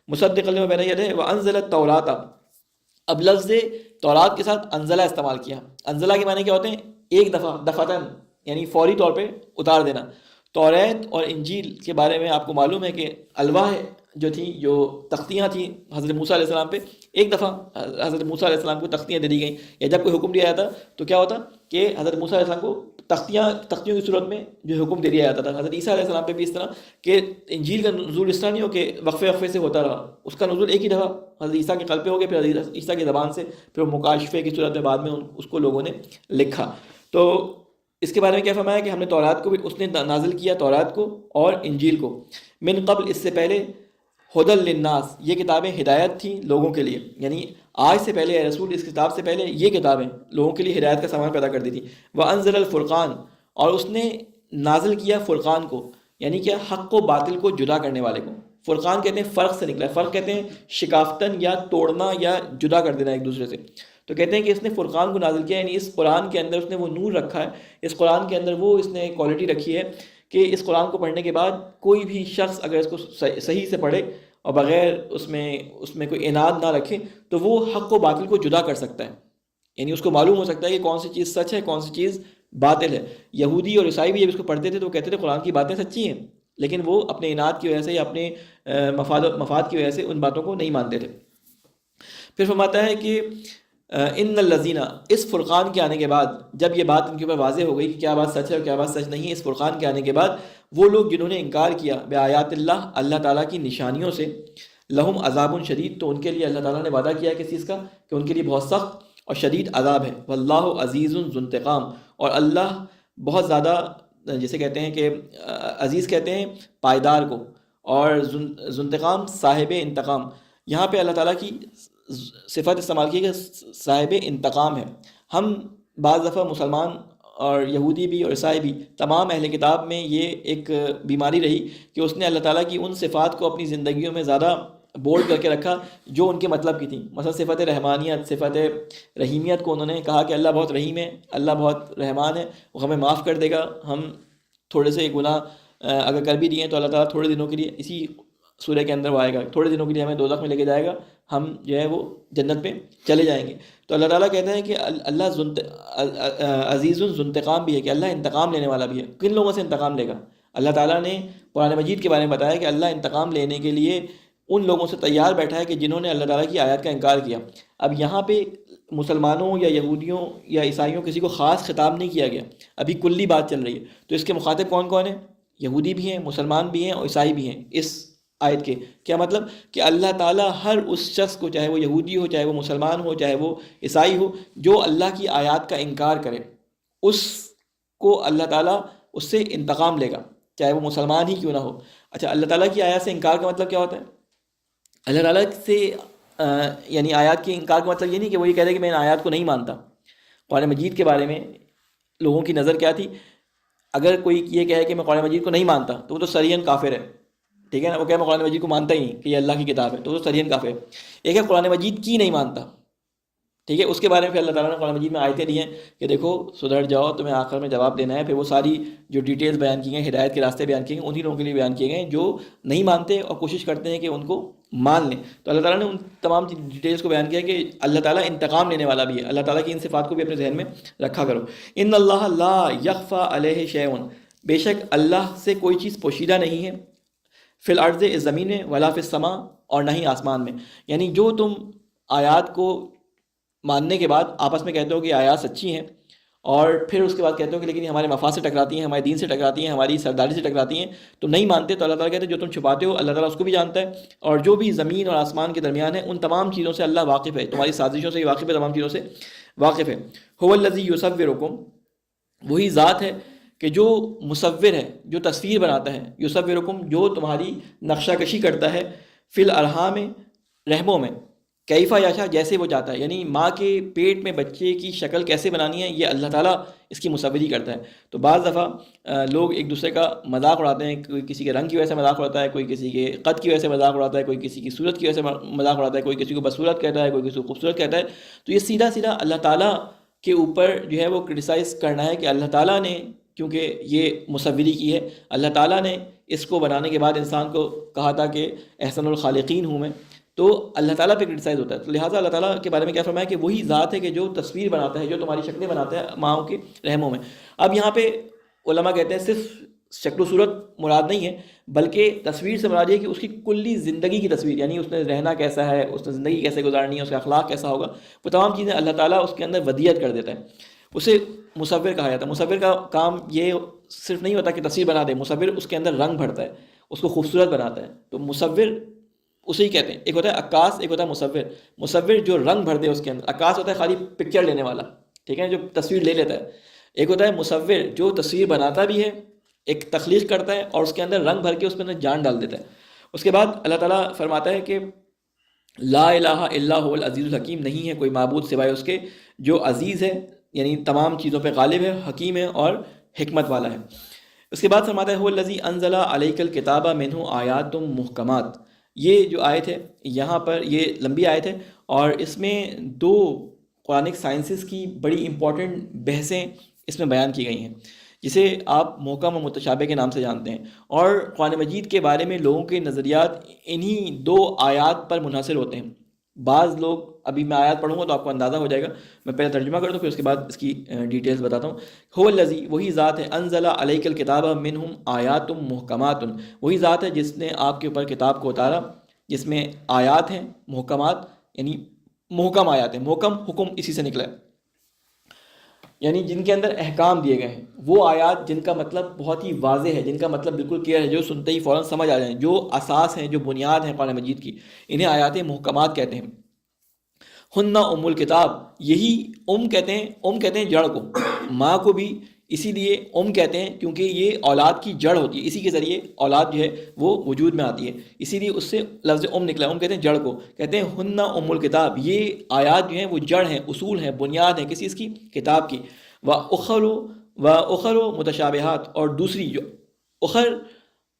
مصدقا لما بین یدہ وانزل التوراۃ، اب لفظ تورات کے ساتھ انزلہ استعمال کیا۔ انزلہ کے معنی کیا ہوتے ہیں، ایک دفعہ، دفعتاً، یعنی فوری طور پہ اتار دینا۔ توریت اور انجیل کے بارے میں آپ کو معلوم ہے کہ الواح جو تھیں، جو تختیاں تھیں حضرت موسیٰ علیہ السلام پہ، ایک دفعہ حضرت موسیٰ علیہ السلام کو تختیاں دے دی گئیں، یا جب کوئی حکم دیا جاتا تو کیا ہوتا کہ حضرت موسیٰ علیہ السلام کو تختیوں کی صورت میں جو حکم دے دیا جاتا تھا۔ حضرت عیسیٰ علیہ السلام پہ بھی اس طرح کہ انجیل کا نزول اس طرح نہیں ہو کہ وقفے سے ہوتا رہا، اس کا نزول ایک ہی دفعہ حضرت عیسیٰ کے قلب پہ ہو گیا، پھر حضرت عیسیٰ کی زبان سے، پھر مکاشفے کی صورت میں بعد میں اس کو لوگوں نے لکھا۔ تو اس کے بارے میں کیا فرمایا کہ ہم نے تورات کو بھی اس نے نازل کیا، تورات کو اور انجیل کو، من قبل اس سے پہلے، ہدل للناس یہ کتابیں ہدایت تھیں لوگوں کے لیے، یعنی آج سے پہلے اے رسول اس کتاب سے پہلے یہ کتابیں لوگوں کے لیے ہدایت کا سامان پیدا کر دی تھی۔ وانزل الفرقان اور اس نے نازل کیا فرقان کو، یعنی کہ حق و باطل کو جدا کرنے والے کو۔ فرقان کہتے ہیں فرق سے نکلا ہے، فرق کہتے ہیں شکافتن یا توڑنا یا جدا کر دینا ایک دوسرے سے، تو کہتے ہیں کہ اس نے فرقان کو نازل کیا، یعنی اس قرآن کے اندر اس نے وہ نور رکھا ہے، اس قرآن کے اندر وہ اس نے کوالٹی رکھی ہے کہ اس قرآن کو پڑھنے کے بعد کوئی بھی شخص اگر اس کو صحیح سے پڑھے اور بغیر اس میں کوئی عناد نہ رکھے تو وہ حق و باطل کو جدا کر سکتا ہے، یعنی اس کو معلوم ہو سکتا ہے کہ کون سی چیز سچ ہے، کون سی چیز باطل ہے۔ یہودی اور عیسائی بھی جب اس کو پڑھتے تھے تو وہ کہتے تھے قرآن کی باتیں سچی ہیں، لیکن وہ اپنے عناد کی وجہ سے یا اپنے مفاد کی وجہ سے ان باتوں کو نہیں مانتے تھے۔ پھر فرماتا ہے کہ ان الذین، اس فرقان کے آنے کے بعد جب یہ بات ان کے اوپر واضح ہو گئی کہ کیا بات سچ ہے اور کیا بات سچ نہیں ہے، اس فرقان کے آنے کے بعد وہ لوگ جنہوں نے انکار کیا بآیات اللہ، اللہ تعالیٰ کی نشانیوں سے، لہم عذاب شدید، تو ان کے لیے اللہ تعالیٰ نے وعدہ کیا کس چیز کا کہ ان کے لیے بہت سخت اور شدید عذاب ہے۔ واللہ عزیز ذو انتقام، اور اللہ بہت زیادہ، جسے کہتے ہیں کہ عزیز کہتے ہیں پائیدار کو، اور ذو انتقام صاحب انتقام، یہاں پہ اللہ تعالیٰ کی صفت استعمال کی کہ صاحب انتقام ہے۔ ہم بعض دفعہ مسلمان اور یہودی بھی اور عیسائی بھی، تمام اہل کتاب میں یہ ایک بیماری رہی کہ اس نے اللہ تعالیٰ کی ان صفات کو اپنی زندگیوں میں زیادہ بولڈ کر کے رکھا جو ان کے مطلب کی تھیں، مثلا صفت رحمانیت، صفت رحیمیت کو انہوں نے کہا کہ اللہ بہت رحیم ہے، اللہ بہت رحمان ہے، وہ ہمیں معاف کر دے گا، ہم تھوڑے سے گناہ اگر کر بھی دیے تو اللہ تعالیٰ تھوڑے دنوں کے لیے، اسی سورہ کے اندر وہ آئے گا، تھوڑے دنوں کے لیے ہمیں دوزخ میں لے کے جائے گا، ہم جو ہے وہ جنت میں چلے جائیں گے۔ تو اللہ تعالیٰ کہتے ہیں کہ اللہ عزیز ذو انتقام بھی ہے، کہ اللہ انتقام لینے والا بھی ہے۔ کن لوگوں سے انتقام لے گا؟ اللہ تعالیٰ نے قرآن مجید کے بارے میں بتایا کہ اللہ انتقام لینے کے لیے ان لوگوں سے تیار بیٹھا ہے کہ جنہوں نے اللہ تعالیٰ کی آیات کا انکار کیا۔ اب یہاں پہ مسلمانوں یا یہودیوں یا عیسائیوں کسی کو خاص خطاب نہیں کیا گیا، ابھی کلی بات چل رہی ہے، تو اس کے مخاطب کون کون ہیں؟ یہودی بھی ہیں، مسلمان بھی ہیں اور عیسائی بھی ہیں۔ اس آیت کے کیا مطلب کہ اللہ تعالیٰ ہر اس شخص کو، چاہے وہ یہودی ہو، چاہے وہ مسلمان ہو، چاہے وہ عیسائی ہو، جو اللہ کی آیات کا انکار کرے اس کو اللہ تعالیٰ اس سے انتقام لے گا، چاہے وہ مسلمان ہی کیوں نہ ہو۔ اچھا، اللہ تعالیٰ کی آیات سے انکار کا مطلب کیا ہوتا ہے؟ اللہ تعالیٰ سے یعنی آیات کے انکار کا مطلب یہ نہیں کہ وہ یہ کہہ رہے کہ میں ان آیات کو نہیں مانتا۔ قرآن مجید کے بارے میں لوگوں کی نظر کیا تھی؟ اگر کوئی یہ کہے کہ میں قرآن مجید کو نہیں مانتا تو وہ تو سریحاً کافر ہے، ٹھیک ہے نا، وہ کہ میں قرآن مجید کو مانتا ہی نہیں کہ یہ اللہ کی کتاب ہے، تو وہ سریحاً کافر ہے۔ ایک ہے قرآن مجید کی نہیں مانتا، ٹھیک ہے، اس کے بارے میں پھر اللہ تعالیٰ نے قرآن مجید میں آیتیں دی ہیں کہ دیکھو سدھر جاؤ، تمہیں آخر میں جواب دینا ہے۔ پھر وہ ساری جو ڈیٹیلز بیان کی گئی، ہدایت کے راستے بیان کیے گئے، انہی لوگوں کے لیے بیان کیے گئے جو نہیں مانتے اور کوشش کرتے ہیں کہ ان کو مان لیں۔ تو اللہ تعالیٰ نے ان تمام ڈیٹیلز کو بیان کیا کہ اللہ تعالیٰ انتقام لینے والا بھی ہے، اللہ تعالیٰ کی ان صفات کو بھی اپنے ذہن میں رکھا کرو۔ ان اللہ لا یخفی علیہ شیء، بے شک اللہ سے کوئی چیز پوشیدہ نہیں ہے، فی الارض، اس زمین میں، ولا فی السماء، اور نہ ہی آسمان میں۔ یعنی جو تم آیات کو ماننے کے بعد آپس میں کہتے ہو کہ آیات سچی ہیں، اور پھر اس کے بعد کہتے ہو کہ لیکن یہ ہمارے مفاد سے ٹکراتی ہیں، ہمارے دین سے ٹکراتی ہیں، ہماری سرداری سے ٹکراتی ہیں، تو نہیں مانتے، تو اللہ تعالیٰ کہتے ہیں جو تم چھپاتے ہو اللہ تعالیٰ اس کو بھی جانتا ہے، اور جو بھی زمین اور آسمان کے درمیان ہے ان تمام چیزوں سے اللہ واقف ہے، تمہاری سازشوں سے واقف ہے، تمام چیزوں سے واقف ہے۔ هو الذی یصورکم، وہی ذات ہے کہ جو مصور ہے، جو تصویر بناتا ہے، یصورکم، جو تمہاری نقشہ کشی کرتا ہے، فی الارحام، رحموں میں، کیفا یشاء، جیسے وہ چاہتا ہے، یعنی ماں کے پیٹ میں بچے کی شکل کیسے بنانی ہے یہ اللہ تعالیٰ اس کی مصوری کرتا ہے۔ تو بعض دفعہ لوگ ایک دوسرے کا مذاق اڑاتے ہیں، کوئی کسی کے رنگ کی وجہ سے مذاق اڑاتا ہے، کوئی کسی کے قد کی وجہ سے مذاق اڑاتا ہے، کوئی کسی کی صورت کی وجہ سے مذاق اڑاتا ہے، کوئی کسی کو بدصورت کہتا ہے، کوئی کسی کو خوبصورت کہتا ہے۔ تو یہ سیدھا سیدھا اللہ تعالیٰ کے اوپر جو ہے وہ کرٹیسائز کرنا ہے کہ اللہ تعالیٰ نے کیونکہ یہ مصوری کی ہے، اللہ تعالیٰ نے اس کو بنانے کے بعد انسان کو کہا تھا کہ احسن الخالقین ہوں میں، تو اللہ تعالیٰ پہ کرٹیسائز ہوتا ہے۔ تو لہٰذا اللہ تعالیٰ کے بارے میں کیا فرمایا کہ وہی ذات ہے کہ جو تصویر بناتا ہے، جو تمہاری شکلیں بناتا ہے ماؤں کے رحموں میں۔ اب یہاں پہ علماء کہتے ہیں صرف شکل و صورت مراد نہیں ہے، بلکہ تصویر سے مراد یہ ہے کہ اس کی کلی زندگی کی تصویر، یعنی اس نے رہنا کیسا ہے، اس نے زندگی کیسے گزارنی ہے، اس کا اخلاق کیسا ہوگا، وہ تمام چیزیں اللہ تعالیٰ اس کے اندر ودیت کر دیتا ہے۔ اسے مصور کہا جاتا ہے۔ مصور کا کام یہ صرف نہیں ہوتا کہ تصویر بنا دے، مصور اس کے اندر رنگ بھرتا ہے، اس کو خوبصورت بناتا ہے۔ تو مصور اسے ہی کہتے ہیں، ایک ہوتا ہے عکاس، ایک ہوتا ہے مصور۔ مصور جو رنگ بھر دے اس کے اندر، عکاس ہوتا ہے خالی پکچر لینے والا، ٹھیک ہے، جو تصویر لے لیتا ہے۔ ایک ہوتا ہے مصور جو تصویر بناتا بھی ہے، ایک تخلیق کرتا ہے اور اس کے اندر رنگ بھر کے اس کے اندر جان ڈال دیتا ہے۔ اس کے بعد اللہ تعالیٰ فرماتا ہے کہ لا الہ الا هو العزیز الحکیم، نہیں ہے کوئی معبود سوائے اس کے جو عزیز ہے، یعنی تمام چیزوں پہ غالب ہے، حکیم ہے اور حکمت والا ہے۔ اس کے بعد فرماتا ہے هو الذی انزل علیک الکتاب منہ آیات محکمات۔ یہ جو آیت ہے یہاں پر یہ لمبی آیت ہے اور اس میں دو قرآنک سائنسز کی بڑی امپورٹنٹ بحثیں اس میں بیان کی گئی ہیں، جسے آپ محکم و متشابہ کے نام سے جانتے ہیں، اور قرآن مجید کے بارے میں لوگوں کے نظریات انہی دو آیات پر منحصر ہوتے ہیں۔ بعض لوگ، ابھی میں آیات پڑھوں گا تو آپ کو اندازہ ہو جائے گا، میں پہلے ترجمہ کر دوں پھر اس کے بعد اس کی ڈیٹیلز بتاتا ہوں۔ هو الذی، وہی ذات ہے، انزل علیک الکتاب منہم آیات محکمات، وہی ذات ہے جس نے آپ کے اوپر کتاب کو اتارا جس میں آیات ہیں محکمات، یعنی محکم آیات ہیں، محکم حکم اسی سے نکلا ہے، یعنی جن کے اندر احکام دیے گئے ہیں، وہ آیات جن کا مطلب بہت ہی واضح ہے، جن کا مطلب بالکل کلیئر ہے، جو سنتے ہی فوراً سمجھ آ جائیں، جو اساس ہیں، جو بنیاد ہیں قرآن مجید کی، انہیں آیات محکمات کہتے ہیں۔ ہن ام الکتاب، یہی کہتے ہیں جڑ کو، ماں کو بھی اسی لیے کہتے ہیں کیونکہ یہ اولاد کی جڑ ہوتی ہے، اسی کے ذریعے اولاد جو ہے وہ وجود میں آتی ہے، اسی لیے اس سے لفظ نکلا، کہتے ہیں جڑ کو، کہتے ہیں ہن ام الکتاب، یہ آیات جو ہیں وہ جڑ ہیں، اصول ہیں، بنیاد ہیں کسی اس کی کتاب کی۔ و اخر متشابہات، اور دوسری جو اخر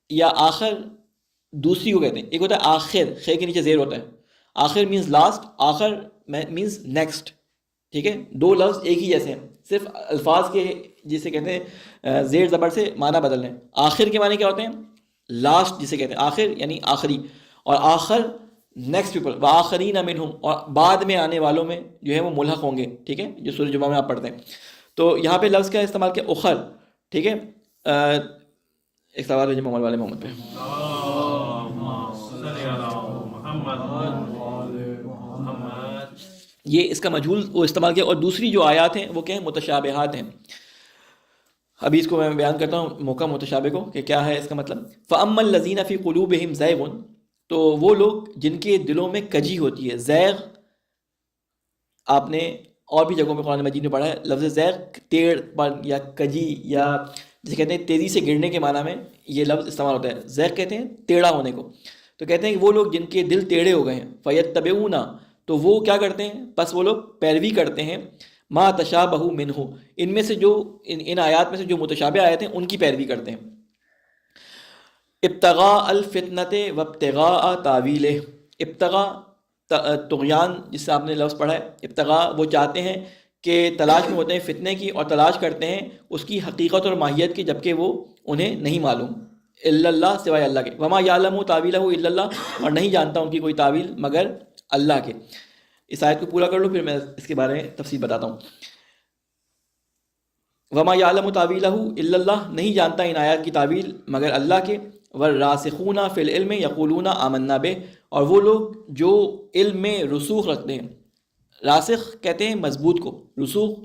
یا آخر دوسری کو کہتے ہیں، ایک ہوتا ہے آخر، خے کے نیچے زیر ہوتا ہے، آخر مینز لاسٹ، آخر مینز نیکسٹ، ٹھیک ہے، دو لفظ ایک ہی جیسے ہیں، صرف الفاظ کے جسے کہتے ہیں زیر زبر سے معنی بدل رہے ہیں۔ آخر کے معنی کیا ہوتے ہیں؟ لاسٹ جسے کہتے ہیں، آخر یعنی آخری، اور آخر نیکسٹ پیپل، وآخرین منہم، اور بعد میں آنے والوں میں جو ہے وہ ملحق ہوں گے، ٹھیک ہے، جو سورہ جمعہ میں آپ پڑھتے ہیں۔ تو یہاں پہ لفظ کا استعمال کیا؟ اخر، ٹھیک ہے۔ ایک سوال بھیجیں محمد والے محمد پہ۔ یہ اس کا مجہول وہ استعمال کیا، اور دوسری جو آیات ہیں وہ کیا ہیں؟ متشابہات ہیں۔ ابھی اس کو میں بیان کرتا ہوں محکم متشابہ کو کہ کیا ہے اس کا مطلب۔ فَأَمَّا الَّذِينَ فِي قُلُوبِهِمْ زَيْغٌ، تو وہ لوگ جن کے دلوں میں کجی ہوتی ہے، زیغ آپ نے اور بھی جگہوں میں قرآن مجید میں پڑھا ہے، لفظ زیغ ٹیڑھ پن یا کجی، یا جسے کہتے ہیں تیزی سے گرنے کے معنی میں یہ لفظ استعمال ہوتا ہے، زیغ کہتے ہیں ٹیڑھا ہونے کو۔ تو کہتے ہیں کہ وہ لوگ جن کے دل ٹیڑھے ہو گئے ہیں، فَيَتَّبِعُونَ، تو وہ کیا کرتے ہیں؟ بس وہ لوگ پیروی کرتے ہیں، ما تشابہ منہ، ان میں سے جو ان آیات میں سے جو متشابہ آیات ہیں ان کی پیروی کرتے ہیں۔ ابتغاء الفتنۃ وابتغاء تاویلہ، ابتغاء طغیان جس سے آپ نے لفظ پڑھا ہے، ابتغاء وہ چاہتے ہیں کہ تلاش میں ہوتے ہیں فتنے کی، اور تلاش کرتے ہیں اس کی حقیقت اور ماہیت کی، جبکہ وہ انہیں نہیں معلوم، الا اللہ، سوائے اللہ کے، وما یعلم تاویلہ الا اللہ، اور نہیں جانتا ان کی کوئی تعویل مگر اللہ کے۔ اس آیت کو پورا کر لو پھر میں اس کے بارے میں تفصیل بتاتا ہوں۔ وما یعلم تاویلہ الا اللہ، نہیں جانتا ان آیات کی تعویل مگر اللہ کے۔ والراسخون فی العلم یقولون آمنا بہ، اور وہ لوگ جو علم میں رسوخ رکھتے ہیں، راسخ کہتے ہیں مضبوط کو، رسوخ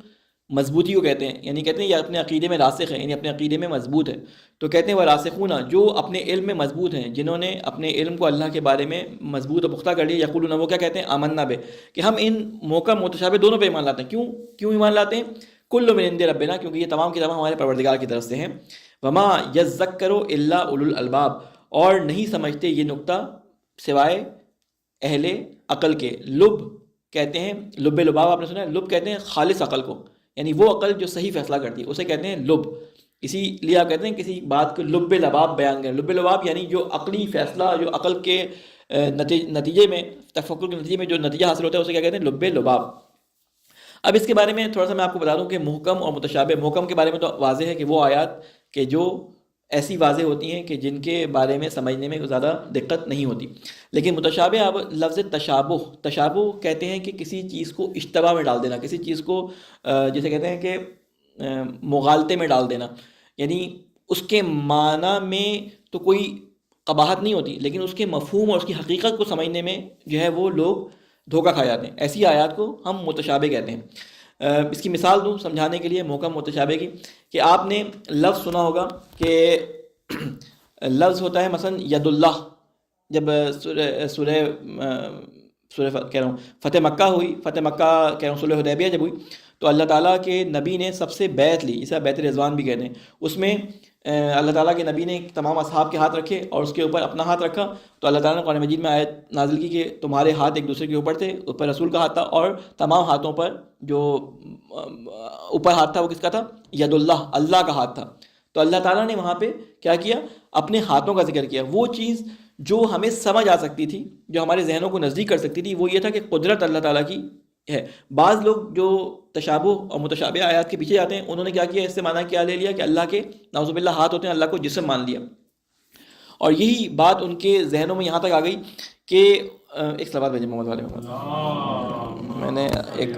مضبوطی کو کہتے ہیں، یعنی کہتے ہیں یہ اپنے عقیدے میں راسخ ہے، یعنی اپنے عقیدے میں مضبوط ہے، تو کہتے ہیں وہ راسخون، جو اپنے علم میں مضبوط ہیں، جنہوں نے اپنے علم کو اللہ کے بارے میں مضبوط و پختہ کر لیا، یقولون، وہ کیا کہتے ہیں؟ آمنا بہ، کہ ہم ان محکم متشابہ دونوں پہ ایمان لاتے ہیں۔ کیوں ایمان لاتے ہیں؟ کل من عند ربنا، کیونکہ یہ تمام کی تمام ہمارے پروردگار کی طرف سے ہیں۔ وما یذکر الا اولو الالباب، اور نہیں سمجھتے یہ نقطہ سوائے اہل عقل کے۔ لب کہتے ہیں، لب لباب آپ نے سنا ہے، لب کہتے ہیں خالص عقل کو، یعنی وہ عقل جو صحیح فیصلہ کرتی ہے اسے کہتے ہیں لب، اسی لیے آپ کہتے ہیں کسی بات کو لب لباب بیان کریں۔ لب لباب یعنی جو عقلی فیصلہ، جو عقل کے نتیجے میں، تفکر کے نتیجے میں جو نتیجہ حاصل ہوتا ہے اسے کیا کہتے ہیں؟ لب لباب۔ اب اس کے بارے میں تھوڑا سا میں آپ کو بتا دوں کہ محکم اور متشابہ، محکم کے بارے میں تو واضح ہے کہ وہ آیات کہ جو ایسی واضح ہوتی ہیں کہ جن کے بارے میں سمجھنے میں زیادہ دقت نہیں ہوتی، لیکن متشابہ، اب لفظ تشابہ کہتے ہیں کہ کسی چیز کو اشتباہ میں ڈال دینا، کسی چیز کو جسے کہتے ہیں کہ مغالطے میں ڈال دینا، یعنی اس کے معنی میں تو کوئی قباحت نہیں ہوتی، لیکن اس کے مفہوم اور اس کی حقیقت کو سمجھنے میں جو ہے وہ لوگ دھوکہ کھا جاتے ہیں۔ ایسی آیات کو ہم متشابہ کہتے ہیں۔ اس کی مثال دوں سمجھانے کے لیے محکم متشابہ کی، کہ آپ نے لفظ سنا ہوگا کہ لفظ ہوتا ہے مثلا ید اللہ، جب سورہ کہہ رہا ہوں فتح مکہ ہوئی، فتح مکہ کہہ رہا ہوں صلح حدیبیہ جب ہوئی، تو اللہ تعالیٰ کے نبی نے سب سے بیعت لی، اسے بیعت رضوان بھی کہتے ہیں. اس میں اللہ تعالیٰ کے نبی نے تمام اصحاب کے ہاتھ رکھے اور اس کے اوپر اپنا ہاتھ رکھا. تو اللہ تعالیٰ نے قرآن مجید میں آیت نازل کی کہ تمہارے ہاتھ ایک دوسرے کے اوپر تھے، اوپر رسول کا ہاتھ تھا، اور تمام ہاتھوں پر جو اوپر ہاتھ تھا وہ کس کا تھا؟ ید اللہ، اللہ کا ہاتھ تھا. تو اللہ تعالیٰ نے وہاں پہ کیا کیا؟ اپنے ہاتھوں کا ذکر کیا. وہ چیز جو ہمیں سمجھ آ سکتی تھی، جو ہمارے ذہنوں کو نزدیک کر سکتی تھی، وہ یہ تھا کہ قدرت اللہ تعالیٰ کی ہے. بعض لوگ جو تشابہ اور متشابہ آیات کے پیچھے جاتے ہیں، انہوں نے کیا کیا؟ اس سے معنی کیا لے لیا کہ اللہ کے نعوذ باللہ ہاتھ ہوتے ہیں، اللہ کو جسم مان لیا. اور یہی بات ان کے ذہنوں میں یہاں تک آ گئی کہ ایک سلوات بھیجیں محمد والے محمد. میں نے ایک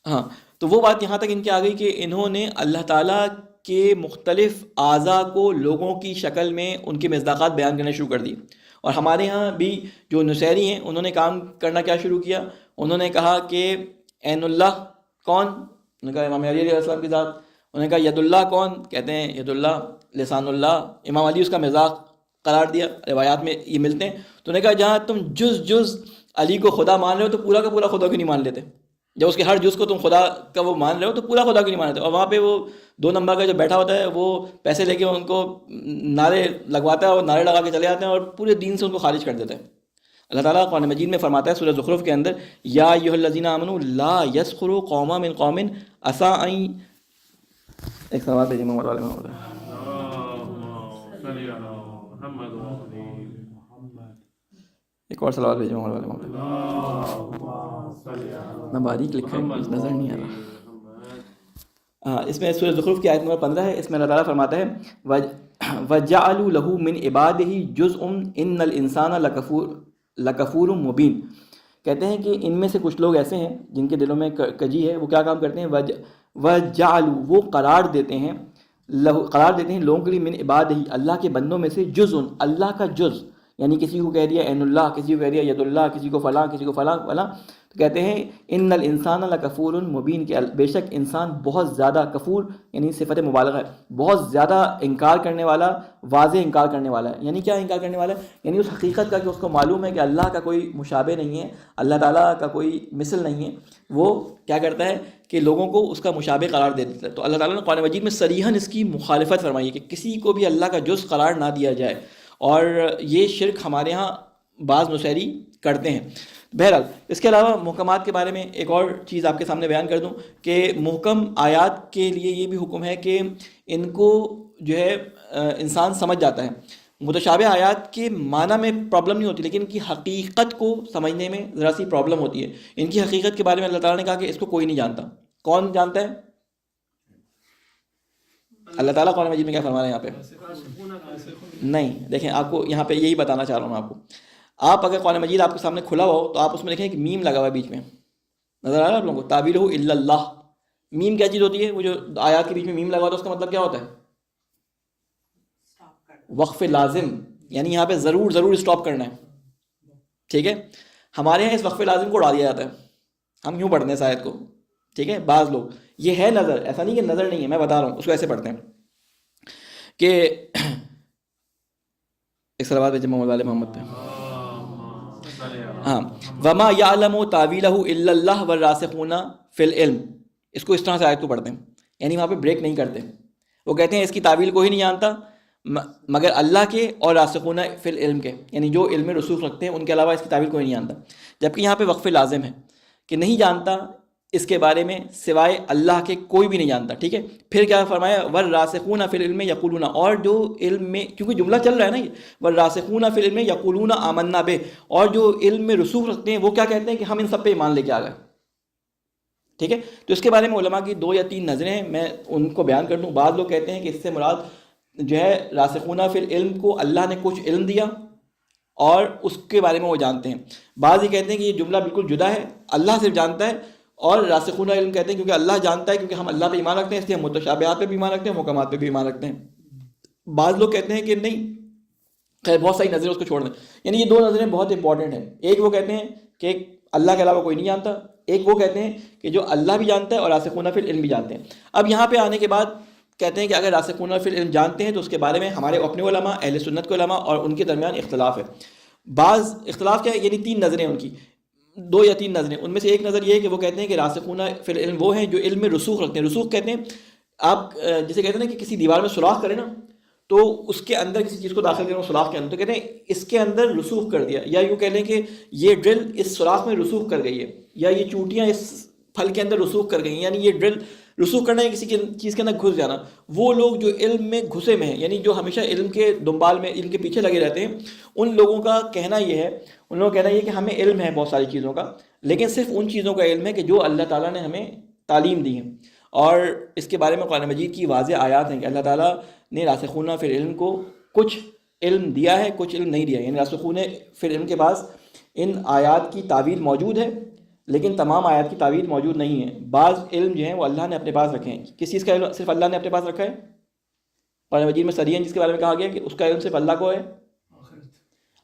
ہاں، تو وہ بات یہاں تک ان کے آ گئی کہ انہوں نے اللہ تعالیٰ کے مختلف اعضاء کو لوگوں کی شکل میں ان کے مصداقات بیان کرنے شروع کر دی. اور ہمارے ہاں بھی جو نصیری ہیں انہوں نے کام کرنا کیا شروع کیا؟ انہوں نے کہا کہ عین اللہ کون؟ انہوں نے کہا امام علی علیہ السلام کی ذات. انہوں نے کہا ید اللہ کون؟ کہتے ہیں ید اللہ لسان اللہ. امام علی اس کا مذاق قرار دیا، روایات میں یہ ملتے ہیں. تو انہوں نے کہا جہاں تم جز علی کو خدا مان رہے ہو تو پورا کا پورا خدا کیوں نہیں مان لیتے؟ جب اس کے ہر جز کو تم خدا کا وہ مان رہے ہو تو پورا خدا کیوں نہیں مان لیتے؟ اور وہاں پہ وہ 2 نمبر کا جو بیٹھا ہوتا ہے وہ پیسے لے کے ان کو نعرے لگواتا ہے اور نعرے لگا کے چلے جاتے ہیں اور پورے دین سے ان کو خارج کر دیتا ہے. اللہ تعالیٰ قرآن مجید میں فرماتا ہے سورہ زخرف کے اندر، یا ایھا الذین آمنوا لا یسخروا قوم من قوم عسیٰ ان، ایک سوال بھیجیں محمد والے محمد. ایک اور سوال بھیجیں محمد والے محمد. میں باریک لکھا ہے کچھ نظر نہیں آ رہا. ہاں، اس میں سورہ زخرف کی آیت نمبر 15 ہے. اس میں اللہ تعالیٰ فرماتا ہے وَجَعَلُوا لَهُ مِنْ عِبَادِهِ جُزْءٌ إِنَّ الْإِنسَانَ لَكَفُورٌ مُبِينٌ. کہتے ہیں کہ ان میں سے کچھ لوگ ایسے ہیں جن کے دلوں میں کجی ہے. وہ کیا کام کرتے ہیں؟ وَجَعَلُوا، وہ قرار دیتے ہیں لوگوں کے لیے من عبادہ، اللہ کے بندوں میں سے، جزء، اللہ کا جز. یعنی کسی کو کہہ دیا عین اللہ، کسی کو کہہ دیا ید اللہ، کسی کو فلاں، کسی کو فلاں فلاں. تو کہتے ہیں ان الانسان لکفور مبین، کہ بے شک انسان بہت زیادہ، کفور یعنی صفت مبالغہ ہے، بہت زیادہ انکار کرنے والا، واضح انکار کرنے والا ہے. یعنی کیا انکار کرنے والا ہے؟ یعنی اس حقیقت کا کہ اس کو معلوم ہے کہ اللہ کا کوئی مشابہ نہیں ہے، اللہ تعالیٰ کا کوئی مثل نہیں ہے. وہ کیا کرتا ہے کہ لوگوں کو اس کا مشابہ قرار دے دیتا ہے. تو اللہ تعالیٰ نے قرآن مجید میں صریحاً اس کی مخالفت فرمائی ہے کہ کسی کو بھی اللہ کا جز قرار نہ دیا جائے. اور یہ شرک ہمارے ہاں بعض نصیری کرتے ہیں. بہرحال اس کے علاوہ محکمات کے بارے میں ایک اور چیز آپ کے سامنے بیان کر دوں کہ محکم آیات کے لیے یہ بھی حکم ہے کہ ان کو جو ہے انسان سمجھ جاتا ہے. متشابہ آیات کے معنی میں پرابلم نہیں ہوتی، لیکن ان کی حقیقت کو سمجھنے میں ذرا سی پرابلم ہوتی ہے. ان کی حقیقت کے بارے میں اللہ تعالیٰ نے کہا کہ اس کو کوئی نہیں جانتا. کون جانتا ہے؟ اللہ تعالیٰ قرآن مجید میں کیا فرما رہے ہیں یہاں پہ؟ نہیں، دیکھیں آپ کو یہاں پہ یہی بتانا چاہ رہا ہوں. آپ کو، آپ اگر قرآن مجید آپ کے سامنے کھلا ہوا ہو تو آپ اس میں دیکھیں کہ میم لگا ہوا ہے بیچ میں، نظر آ رہا ہے آپ لوگوں کو؟ تعبیرہ الا اللہ. میم کیا چیز ہوتی ہے؟ وہ جو آیات کے بیچ میں میم لگا ہوتا ہے اس کا مطلب کیا ہوتا ہے؟ وقف لازم، یعنی یہاں پہ ضرور اسٹاپ کرنا ہے. ٹھیک ہے، ہمارے یہاں اس وقف لازم کو اڑا دیا جاتا ہے. ہم یوں پڑھتے ہیں اس آیت کو. ٹھیک ہے، بعض لوگ یہ ہے نظر، ایسا نہیں کہ نظر نہیں ہے، میں بتا رہا ہوں اس کو ایسے پڑھتے ہیں کہ ایک صلوات بھیجیں محمد والے محمد پہ. ہاں، وما یعلم تاویلہ الا اللہ والراسخون فی العلم. اس کو اس طرح سے آیت کو پڑھتے ہیں، یعنی وہاں پہ بریک نہیں کرتے. وہ کہتے ہیں اس کی تعویل کوئی نہیں جانتا مگر اللہ کے اور راسخون فی العلم کے، یعنی جو علم رسوخ رکھتے ہیں ان کے علاوہ اس کی تعویل کوئی نہیں جانتا. جبکہ یہاں پہ وقف لازم ہے کہ نہیں جانتا اس کے بارے میں سوائے اللہ کے کوئی بھی نہیں جانتا. ٹھیک ہے، پھر کیا فرمایا؟ والراسخون فی العلم یقولون، اور جو علم میں، کیونکہ جملہ چل رہا ہے نا یہ، والراسخون فی العلم یقولون آمنا بہ، اور جو علم میں رسوخ رکھتے ہیں وہ کیا کہتے ہیں کہ ہم ان سب پہ ایمان لے کے آ گئے. ٹھیک ہے، تو اس کے بارے میں علماء کی 2 یا 3 نظریں ہیں، میں ان کو بیان کر دوں. بعض لوگ کہتے ہیں کہ اس سے مراد جو ہے راسخون فی العلم کو اللہ نے کچھ علم دیا اور اس کے بارے میں وہ جانتے ہیں. بعض یہ کہتے ہیں کہ یہ جملہ بالکل جدا ہے، اللہ صرف جانتا ہے، اور راسخون علم کہتے ہیں کیونکہ اللہ جانتا ہے، کیونکہ ہم اللہ پہ ایمان رکھتے ہیں اس لیے ہم متشابہات پہ بھی ایمان رکھتے ہیں، محکمات پہ بھی ایمان رکھتے ہیں. بعض لوگ کہتے ہیں کہ نہیں، خیر بہت ساری نظریں اس کو چھوڑ دیں. یعنی یہ 2 نظریں بہت امپورٹنٹ ہیں. ایک وہ کہتے ہیں کہ اللہ کے علاوہ کوئی نہیں جانتا، ایک وہ کہتے ہیں کہ جو اللہ بھی جانتا ہے اور راسخون فی العلم بھی جانتے ہیں. اب یہاں پہ آنے کے بعد کہتے ہیں کہ اگر راسخون فی العلم جانتے ہیں تو اس کے بارے میں ہمارے اپنے علماء، اہل سنت کے علماء اور ان کے درمیان اختلاف ہے. بعض اختلاف کیا ہے؟ یعنی 3 نظریں ان کی. دو یا تین نظریں. ان میں سے ایک نظر یہ ہے کہ وہ کہتے ہیں کہ راسخون فی العلم وہ ہیں جو علم میں رسوخ رکھتے ہیں. رسوخ کہتے ہیں آپ جسے کہتے ہیں نا کہ کسی دیوار میں سوراخ کریں نا تو اس کے اندر کسی چیز کو داخل کریں سوراخ کے اندر, تو کہتے ہیں اس کے اندر رسوخ کر دیا, یا یوں کہہ لیں کہ یہ ڈرل اس سوراخ میں رسوخ کر گئی ہے, یا یہ چونٹیاں اس پھل کے اندر رسوخ کر گئی ہیں. یعنی یہ ڈرل رسوخ کرنا ہے کسی چیز کے اندر گھس جانا. وہ لوگ جو علم میں گھسے میں ہیں, یعنی جو ہمیشہ علم کے دنبال میں علم کے پیچھے لگے رہتے ہیں, ان لوگوں کا کہنا یہ ہے, ان لوگوں کا کہنا یہ کہ ہمیں علم ہے بہت ساری چیزوں کا, لیکن صرف ان چیزوں کا علم ہے کہ جو اللہ تعالیٰ نے ہمیں تعلیم دی ہیں. اور اس کے بارے میں قرآن مجید کی واضح آیات ہیں کہ اللہ تعالیٰ نے راسخون فی العلم کو کچھ علم دیا ہے, کچھ علم نہیں دیا. یعنی راسخون فی العلم کے پاس ان آیات کی تعویل موجود ہے, لیکن تمام آیات کی تعویل موجود نہیں ہے. بعض علم جو ہیں وہ اللہ نے اپنے پاس رکھے ہیں. کس چیز کا علم صرف اللہ نے اپنے پاس رکھا ہے؟ قرآن مجید میں سرین جس کے بارے میں کہا گیا کہ اس کا علم صرف اللہ کو ہے,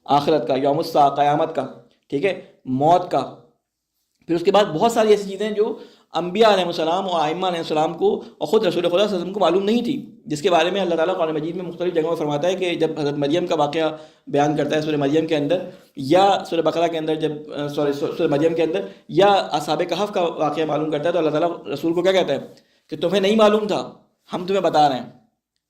آخرت کا, یوم الساعہ, قیامت کا, ٹھیک ہے, موت کا. پھر اس کے بعد بہت ساری ایسی چیزیں جو انبیاء علیہ السلام اور ائمہ علیہ السلام کو اور خود رسول خدا صلی اللہ علیہ وسلم کو معلوم نہیں تھی, جس کے بارے میں اللہ تعالیٰ قرآن مجید میں مختلف جگہوں میں فرماتا ہے کہ جب حضرت مریم کا واقعہ بیان کرتا ہے سورہ مریم کے اندر, یا سورہ بقرہ کے اندر, سورہ مریم کے اندر, یا اصحاب کہف کا واقعہ معلوم کرتا ہے, تو اللہ تعالیٰ رسول کو کیا کہتا ہے کہ تمہیں نہیں معلوم تھا, ہم تمہیں بتا رہے ہیں.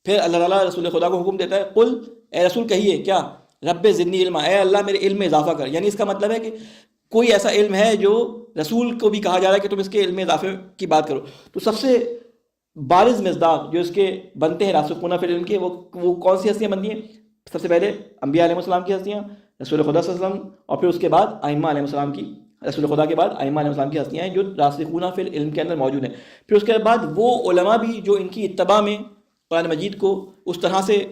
پھر اللہ تعالیٰ رسول خدا کو حکم دیتا ہے, قل, اے رسول کہیے کیا, رب زدنی علما, اے اللہ میرے علم میں اضافہ کر. یعنی اس کا مطلب ہے کہ کوئی ایسا علم ہے جو رسول کو بھی کہا جا رہا ہے کہ تم اس کے علم میں اضافے کی بات کرو. تو سب سے بارز مصداق جو اس کے بنتے ہیں راسخون فی العلم کے, وہ کون سی ہستیاں بنتی ہیں؟ سب سے پہلے انبیاء علیہ السلام کی ہستیاں, رسول خدا صلی اللہ علیہ وسلم, اور پھر اس کے بعد ائمہ علیہ السلام کی, رسول خدا کے بعد ائمہ علیہ السلام کی ہستیاں ہیں جو راسخون فی العلم کے اندر موجود ہیں. پھر اس کے بعد وہ علماء بھی جو ان کی اتباع میں قرآن مجید کو اس طرح سے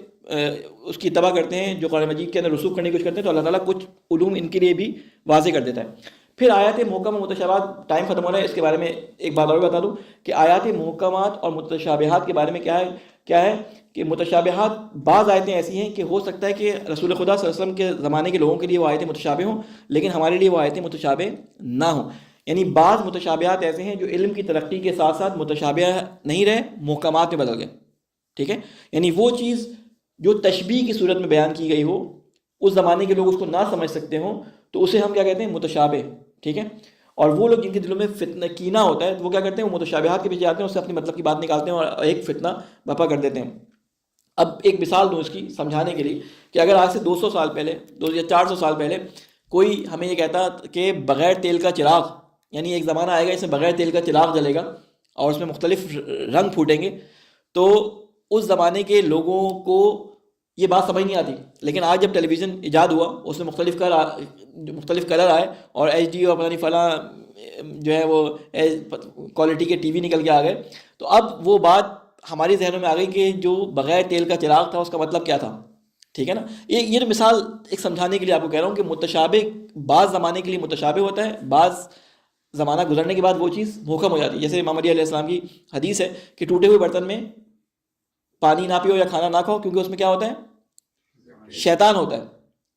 اس کی اتباع کرتے ہیں جو قرآن مجید کے اندر رسوخ کرنے کی کوشش کرتے ہیں, تو اللہ تعالیٰ کچھ علوم ان کے لیے بھی واضح کر دیتا ہے. پھر آیات محکم و متشابہات, ٹائم ختم ہو رہا ہے, اس کے بارے میں ایک بات اور بتا دوں کہ آیات محکمات اور متشابہات کے بارے میں کیا ہے کہ متشابہات بعض آیتیں ایسی ہیں کہ ہو سکتا ہے کہ رسول خدا صلی اللہ علیہ وسلم کے زمانے کے لوگوں کے لیے وہ آیتیں متشابہ ہوں, لیکن ہمارے لیے وہ آیتیں متشابہ نہ ہوں. یعنی بعض متشابہات ایسے ہیں جو علم کی ترقی کے ساتھ ساتھ متشابہ نہیں رہے, محکمات میں بدل گئے, ٹھیک ہے. یعنی وہ چیز جو تشبیہ کی صورت میں بیان کی گئی ہو, اس زمانے کے لوگ اس کو نہ سمجھ سکتے ہوں, تو اسے ہم کیا کہتے ہیں, متشابہ, ٹھیک ہے. اور وہ لوگ جن کے دلوں میں فتنہ کینہ ہوتا ہے, وہ کیا کرتے ہیں, وہ متشابہات کے پیچھے جاتے ہیں, اس سے اپنی مطلب کی بات نکالتے ہیں اور ایک فتنہ برپا کر دیتے ہیں. اب ایک مثال دوں اس کی سمجھانے کے لیے کہ اگر آج سے 200 سال پہلے, 200 یا 400 سال پہلے کوئی ہمیں یہ کہتا کہ بغیر تیل کا چراغ, یعنی ایک زمانہ آئے گا اس میں بغیر تیل کا چراغ جلے گا اور اس میں مختلف رنگ پھوٹیں گے, تو اس زمانے کے لوگوں کو یہ بات سمجھ نہیں آتی. لیکن آج جب ٹیلی ویژن ایجاد ہوا, اس میں مختلف کلر آئے اور ایچ ڈی اور پتہ نہیں فلاں جو ہے وہ کوالٹی کے ٹی وی نکل کے آ گئے, تو اب وہ بات ہماری ذہنوں میں آ گئی کہ جو بغیر تیل کا چراغ تھا اس کا مطلب کیا تھا, ٹھیک ہے نا. یہ مثال ایک سمجھانے کے لیے آپ کو کہہ رہا ہوں کہ متشابہ بعض زمانے کے لیے متشابہ ہوتا ہے, بعض زمانہ گزرنے کے بعد وہ چیز محکم ہو جاتی ہے. جیسے امام علی علیہ السلام کی حدیث ہے کہ ٹوٹے ہوئے برتن میں پانی نہ پیو یا کھانا نہ کھاؤ, کیونکہ اس میں کیا ہوتا ہے, شیطان ہوتا ہے,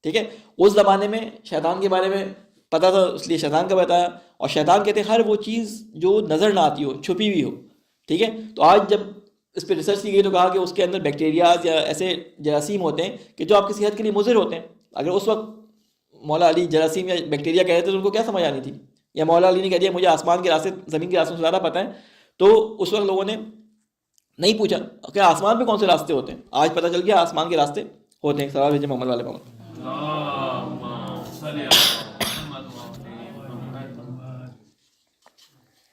ٹھیک ہے. اس زمانے میں شیطان کے بارے میں پتہ تھا, اس لیے شیطان کا بتایا. اور شیطان کہتے ہیں ہر وہ چیز جو نظر نہ آتی ہو, چھپی ہوئی ہو, ٹھیک ہے. تو آج جب اس پہ ریسرچ کی گئی تو کہا کہ اس کے اندر بیکٹیریاز یا ایسے جراثیم ہوتے ہیں کہ جو آپ کی صحت کے لیے مضر ہوتے ہیں. اگر اس وقت مولا علی جراثیم یا بیکٹیریا کہہ رہے تھے تو ان کو کیا سمجھ آنی تھی, یا مولا علی نے کہہ دیا مجھے آسمان کے راستے زمین کے راستوں سے زیادہ پتہ ہے, تو اس وقت لوگوں نے نہیں پوچھا کہ آسمان پہ کون سے راستے ہوتے ہیں. آج پتہ چل گیا آسمان کے راستے ہوتے ہیں. سوال بھیجے محمد والے محمد.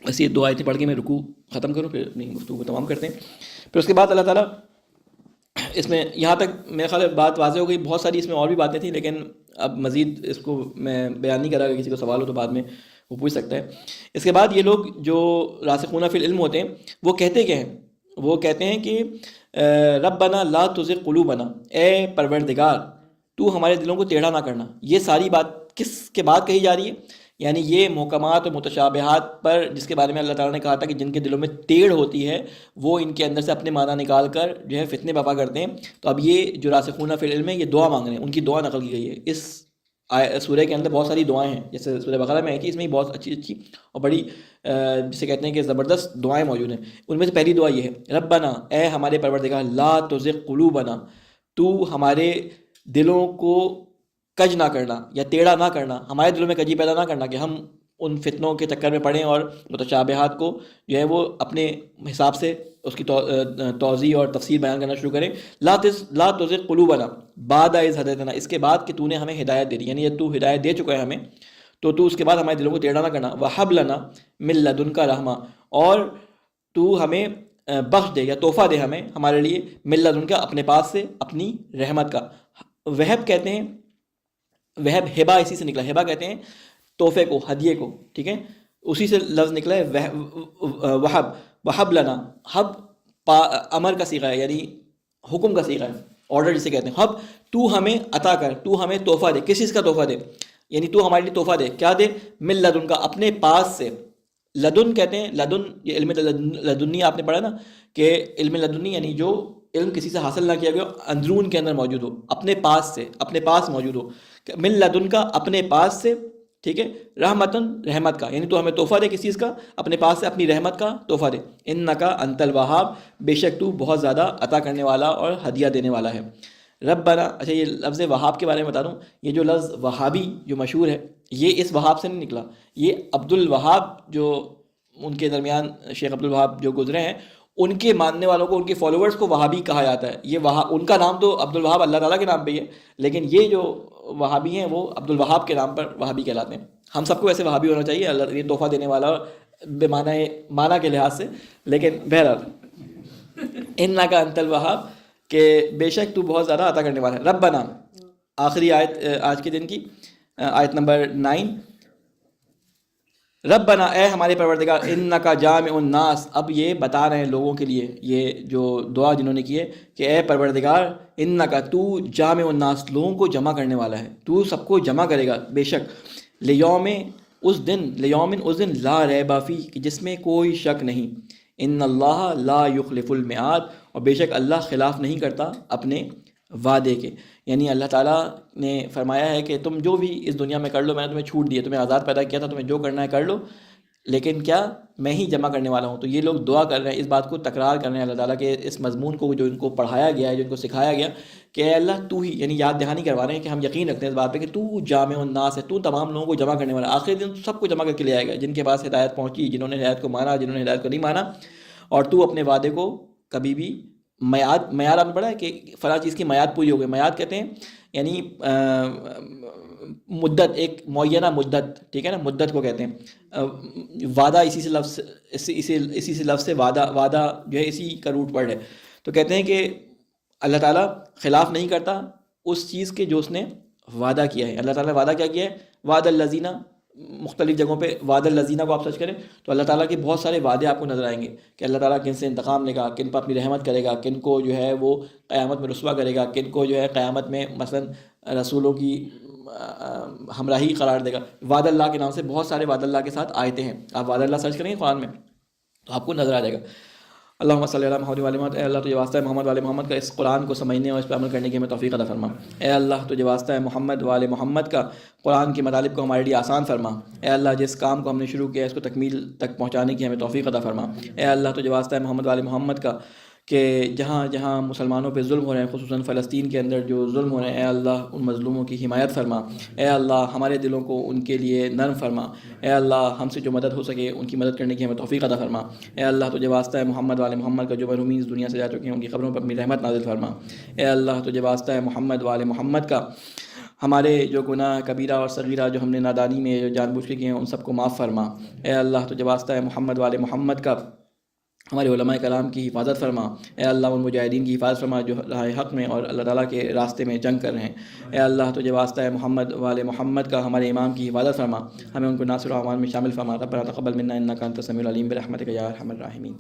بس یہ 2 آیتیں پڑھ کے میں رکوع ختم کروں, پھر اپنی گفتگو کو تمام کرتے ہیں. پھر اس کے بعد اللہ تعالیٰ اس میں یہاں تک میرے خیال بات واضح ہو گئی. بہت ساری اس میں اور بھی باتیں تھیں, لیکن اب مزید اس کو میں بیان نہیں کرا. اگر کسی کو سوال ہو تو بعد میں وہ پوچھ سکتا ہے. اس کے بعد یہ لوگ جو راسخون فی العلم ہوتے ہیں وہ کہتے کیا ہیں, وہ کہتے ہیں کہ ربنا لا تزغ قلوبنا, اے پروردگار تو ہمارے دلوں کو ٹیڑھا نہ کرنا. یہ ساری بات کس کے بعد کہی جا رہی ہے؟ یعنی یہ محکمات اور متشابہات پر جس کے بارے میں اللہ تعالیٰ نے کہا تھا کہ جن کے دلوں میں ٹیڑھ ہوتی ہے وہ ان کے اندر سے اپنے معنی نکال کر جو ہے فتنے برپا کرتے ہیں. تو اب یہ جو راسخون فی العلم ہے یہ دعا مانگ رہے ہیں, ان کی دعا نقل کی گئی ہے. اس سورہ کے اندر بہت ساری دعائیں ہیں, جیسے سورہ بقرہ میں آئی تھی, اس میں بہت اچھی اور بڑی جسے کہتے ہیں کہ زبردست دعائیں موجود ہیں. ان میں سے پہلی دعا یہ ہے, ربنا, اے ہمارے پروردگار, لا تزغ قلوبنا, تو ہمارے دلوں کو کج نہ کرنا یا ٹیڑھا نہ کرنا، ہمارے دلوں میں کجی پیدا نہ کرنا کہ ہم ان فتنوں کے چکر میں پڑیں اور متشابہات کو جو ہے وہ اپنے حساب سے اس کی توضیح اور تفسیر بیان کرنا شروع کریں۔ لا تزغ قلوبنا بعد اذ ہدیتنا، اس کے بعد کہ تو نے ہمیں ہدایت دے دی، یعنی تو ہدایت دے چکا ہے ہمیں، تو اس کے بعد ہمارے دلوں کو ٹیڑھا نہ کرنا۔ وہب لنا من لدنک رحمہ، اور تو ہمیں بخش دے یا تحفہ دے ہمیں ہمارے لیے من لدنک اپنے پاس سے اپنی رحمت کا۔ وہب کہتے ہیں، وہب ہبہ اسی سے نکلا، ہبہ کہتے ہیں تحفے کو، ہدیے کو، ٹھیک ہے، اسی سے لفظ نکلا ہے وہب۔ وہب لنا، ہب امر کا صیغہ ہے، یعنی حکم کا صیغہ ہے، آرڈر جسے کہتے ہیں۔ ہب تو ہمیں عطا کر، تو ہمیں تحفہ دے، کس چیز کا تحفہ دے، یعنی تو ہمارے لیے تحفہ دے، کیا دے، من لدن کا اپنے پاس سے۔ لدن کہتے ہیں، لدن یہ علم لدنی آپ نے پڑھا نا کہ علم لدنی یعنی جو علم کسی سے حاصل نہ کیا گیا اندرون کے اندر موجود ہو، اپنے پاس سے، اپنے پاس موجود ہو، من لدن کا اپنے پاس سے، ٹھیک ہے، رحمتن رحمت کا، یعنی تو ہمیں تحفہ دے کس چیز کا، اپنے پاس سے اپنی رحمت کا تحفہ دے۔ انکا انت الوہاب، بے شک تو بہت زیادہ عطا کرنے والا اور ہدیہ دینے والا ہے۔ ربنا، اچھا یہ لفظ وہاب کے بارے میں بتا دوں، یہ جو لفظ وہابی جو مشہور ہے یہ اس وہاب سے نہیں نکلا، یہ عبد الوہاب جو ان کے درمیان شیخ عبد الوہاب جو گزرے ہیں ان کے ماننے والوں کو، ان کے فالوورز کو وہابی کہا جاتا ہے۔ یہ ان کا نام تو عبد الوہاب اللہ تعالیٰ کے نام پہ ہی ہے، لیکن یہ جو وہابی ہیں وہ عبد الوہاب کے نام پر وہابی کہلاتے ہیں۔ ہم سب کو ایسے وہابی ہونا چاہیے، اللہ یہ تحفہ دینے والا بے معنی کے لحاظ سے، لیکن بہرحال انکا انت الوہاب کہ بے شک تو بہت زیادہ عطا کرنے والا ہے۔ ربنا، آخری آیت آج کے دن کی، آیت نمبر 9، ربنا اے ہمارے پروردگار، انکا جامع الناس، اب یہ بتا رہے ہیں لوگوں کے لیے، یہ جو دعا جنہوں نے کی ہے کہ اے پروردگار انکا تو جامع الناس، لوگوں کو جمع کرنے والا ہے، تو سب کو جمع کرے گا بے شک، لیوم اس دن لا ریب فیہ کہ جس میں کوئی شک نہیں، ان اللہ لا یخلف المیعاد، اور بے شک اللہ خلاف نہیں کرتا اپنے وعدے کے۔ یعنی اللہ تعالیٰ نے فرمایا ہے کہ تم جو بھی اس دنیا میں کر لو، میں نے تمہیں چھوٹ دی ہے، تمہیں آزاد پیدا کیا تھا، تمہیں جو کرنا ہے کر لو، لیکن کیا میں ہی جمع کرنے والا ہوں۔ تو یہ لوگ دعا کر رہے ہیں، اس بات کو تکرار کر رہے ہیں اللہ تعالیٰ کے اس مضمون کو جو ان کو پڑھایا گیا ہے، جو ان کو سکھایا گیا کہ اے اللہ تو ہی، یعنی یاد دہانی کروا رہے ہیں کہ ہم یقین رکھتے ہیں اس بات پہ کہ تو جامع الناس ہے، تو تمام لوگوں کو جمع کرنے والا، آخری دن سب کو جمع کر کے لے آئے گا، جن کے پاس ہدایت پہنچی، جنہوں نے ہدایت کو مانا، جنہوں نے ہدایت کو نہیں مانا، اور تو اپنے وعدے کو کبھی بھی میعاد آپ نے پڑھا ہے کہ فلاں چیز کی میعاد پوری ہو گئی، میعاد کہتے ہیں یعنی مدت، ایک معینہ مدت، ٹھیک ہے نا، مدت کو کہتے ہیں۔ وعدہ اسی سے لفظ سے وعدہ جو ہے اسی کا روٹ ورڈ ہے۔ تو کہتے ہیں کہ اللہ تعالیٰ خلاف نہیں کرتا اس چیز کے جو اس نے وعدہ کیا ہے۔ اللہ تعالیٰ نے وعدہ کیا کیا ہے، وعد الذین، مختلف جگہوں پہ وعد الذین کو آپ سرچ کریں تو اللہ تعالیٰ کے بہت سارے وعدے آپ کو نظر آئیں گے کہ اللہ تعالیٰ کن سے انتقام لے گا، کن پر اپنی رحمت کرے گا، کن کو جو ہے وہ قیامت میں رسوا کرے گا، کن کو جو ہے قیامت میں مثلا رسولوں کی ہمراہی قرار دے گا۔ وعد اللہ کے نام سے بہت سارے وعد اللہ کے ساتھ آیتیں ہیں، آپ وعد اللہ سرچ کریں گے قرآن میں تو آپ کو نظر آ جائے گا۔ اللہم صلی علی محمد وعلی محمد، اے اللہ تجھے واسطہ ہے محمد والے محمد کا اس قرآن کو سمجھنے اور اس پہ عمل کرنے کی ہمیں توفیق عطا فرما۔ اے اللہ تجھے واسطہ ہے محمد والے محمد کا قرآن کے مطالب کو ہمارے لیے آسان فرما۔ اے اللہ جس کام کو ہم نے شروع کیا ہے اس کو تکمیل تک پہنچانے کی ہمیں توفیق عطا فرما۔ اے اللہ تجھے واسطہ ہے محمد والے محمد کا کہ جہاں جہاں مسلمانوں پہ ظلم ہو رہے ہیں، خصوصاً فلسطین کے اندر جو ظلم ہو رہے ہیں، اے اللہ ان مظلوموں کی حمایت فرما۔ اے اللہ ہمارے دلوں کو ان کے لیے نرم فرما۔ اے اللہ ہم سے جو مدد ہو سکے ان کی مدد کرنے کی ہمیں توفیق عطا فرما۔ اے اللہ تجھے واسطہ ہے محمد والے محمد کا جو مرحومین اس دنیا سے جا چکے ہیں ان کی قبروں پر اپنی رحمت نازل فرما۔ اے اللہ تجھے واسطہ ہے محمد والے محمد کا ہمارے جو گناہ کبیرہ اور صغیرہ جو ہم نے نادانی میں جو جان بوجھ کے کیے ہیں ان سب کو معاف فرما۔ اے اللہ تجھے واسطہ ہے محمد والے محمد کا ہمارے علماء کرام کی حفاظت فرما۔ اے اللہ ان مجاہدین کی حفاظت فرما جو راہ حق میں اور اللہ تعالیٰ کے راستے میں جنگ کر رہے ہیں۔ اے اللہ تجھے واسطہ ہے محمد والے محمد کا ہمارے امام کی حفاظت فرما، ہمیں ان کو ناصر و اعوان میں شامل فرما۔ ربنا تقبل منا انک انت السمیع العلیم برحمتک یا ارحم الراحمین۔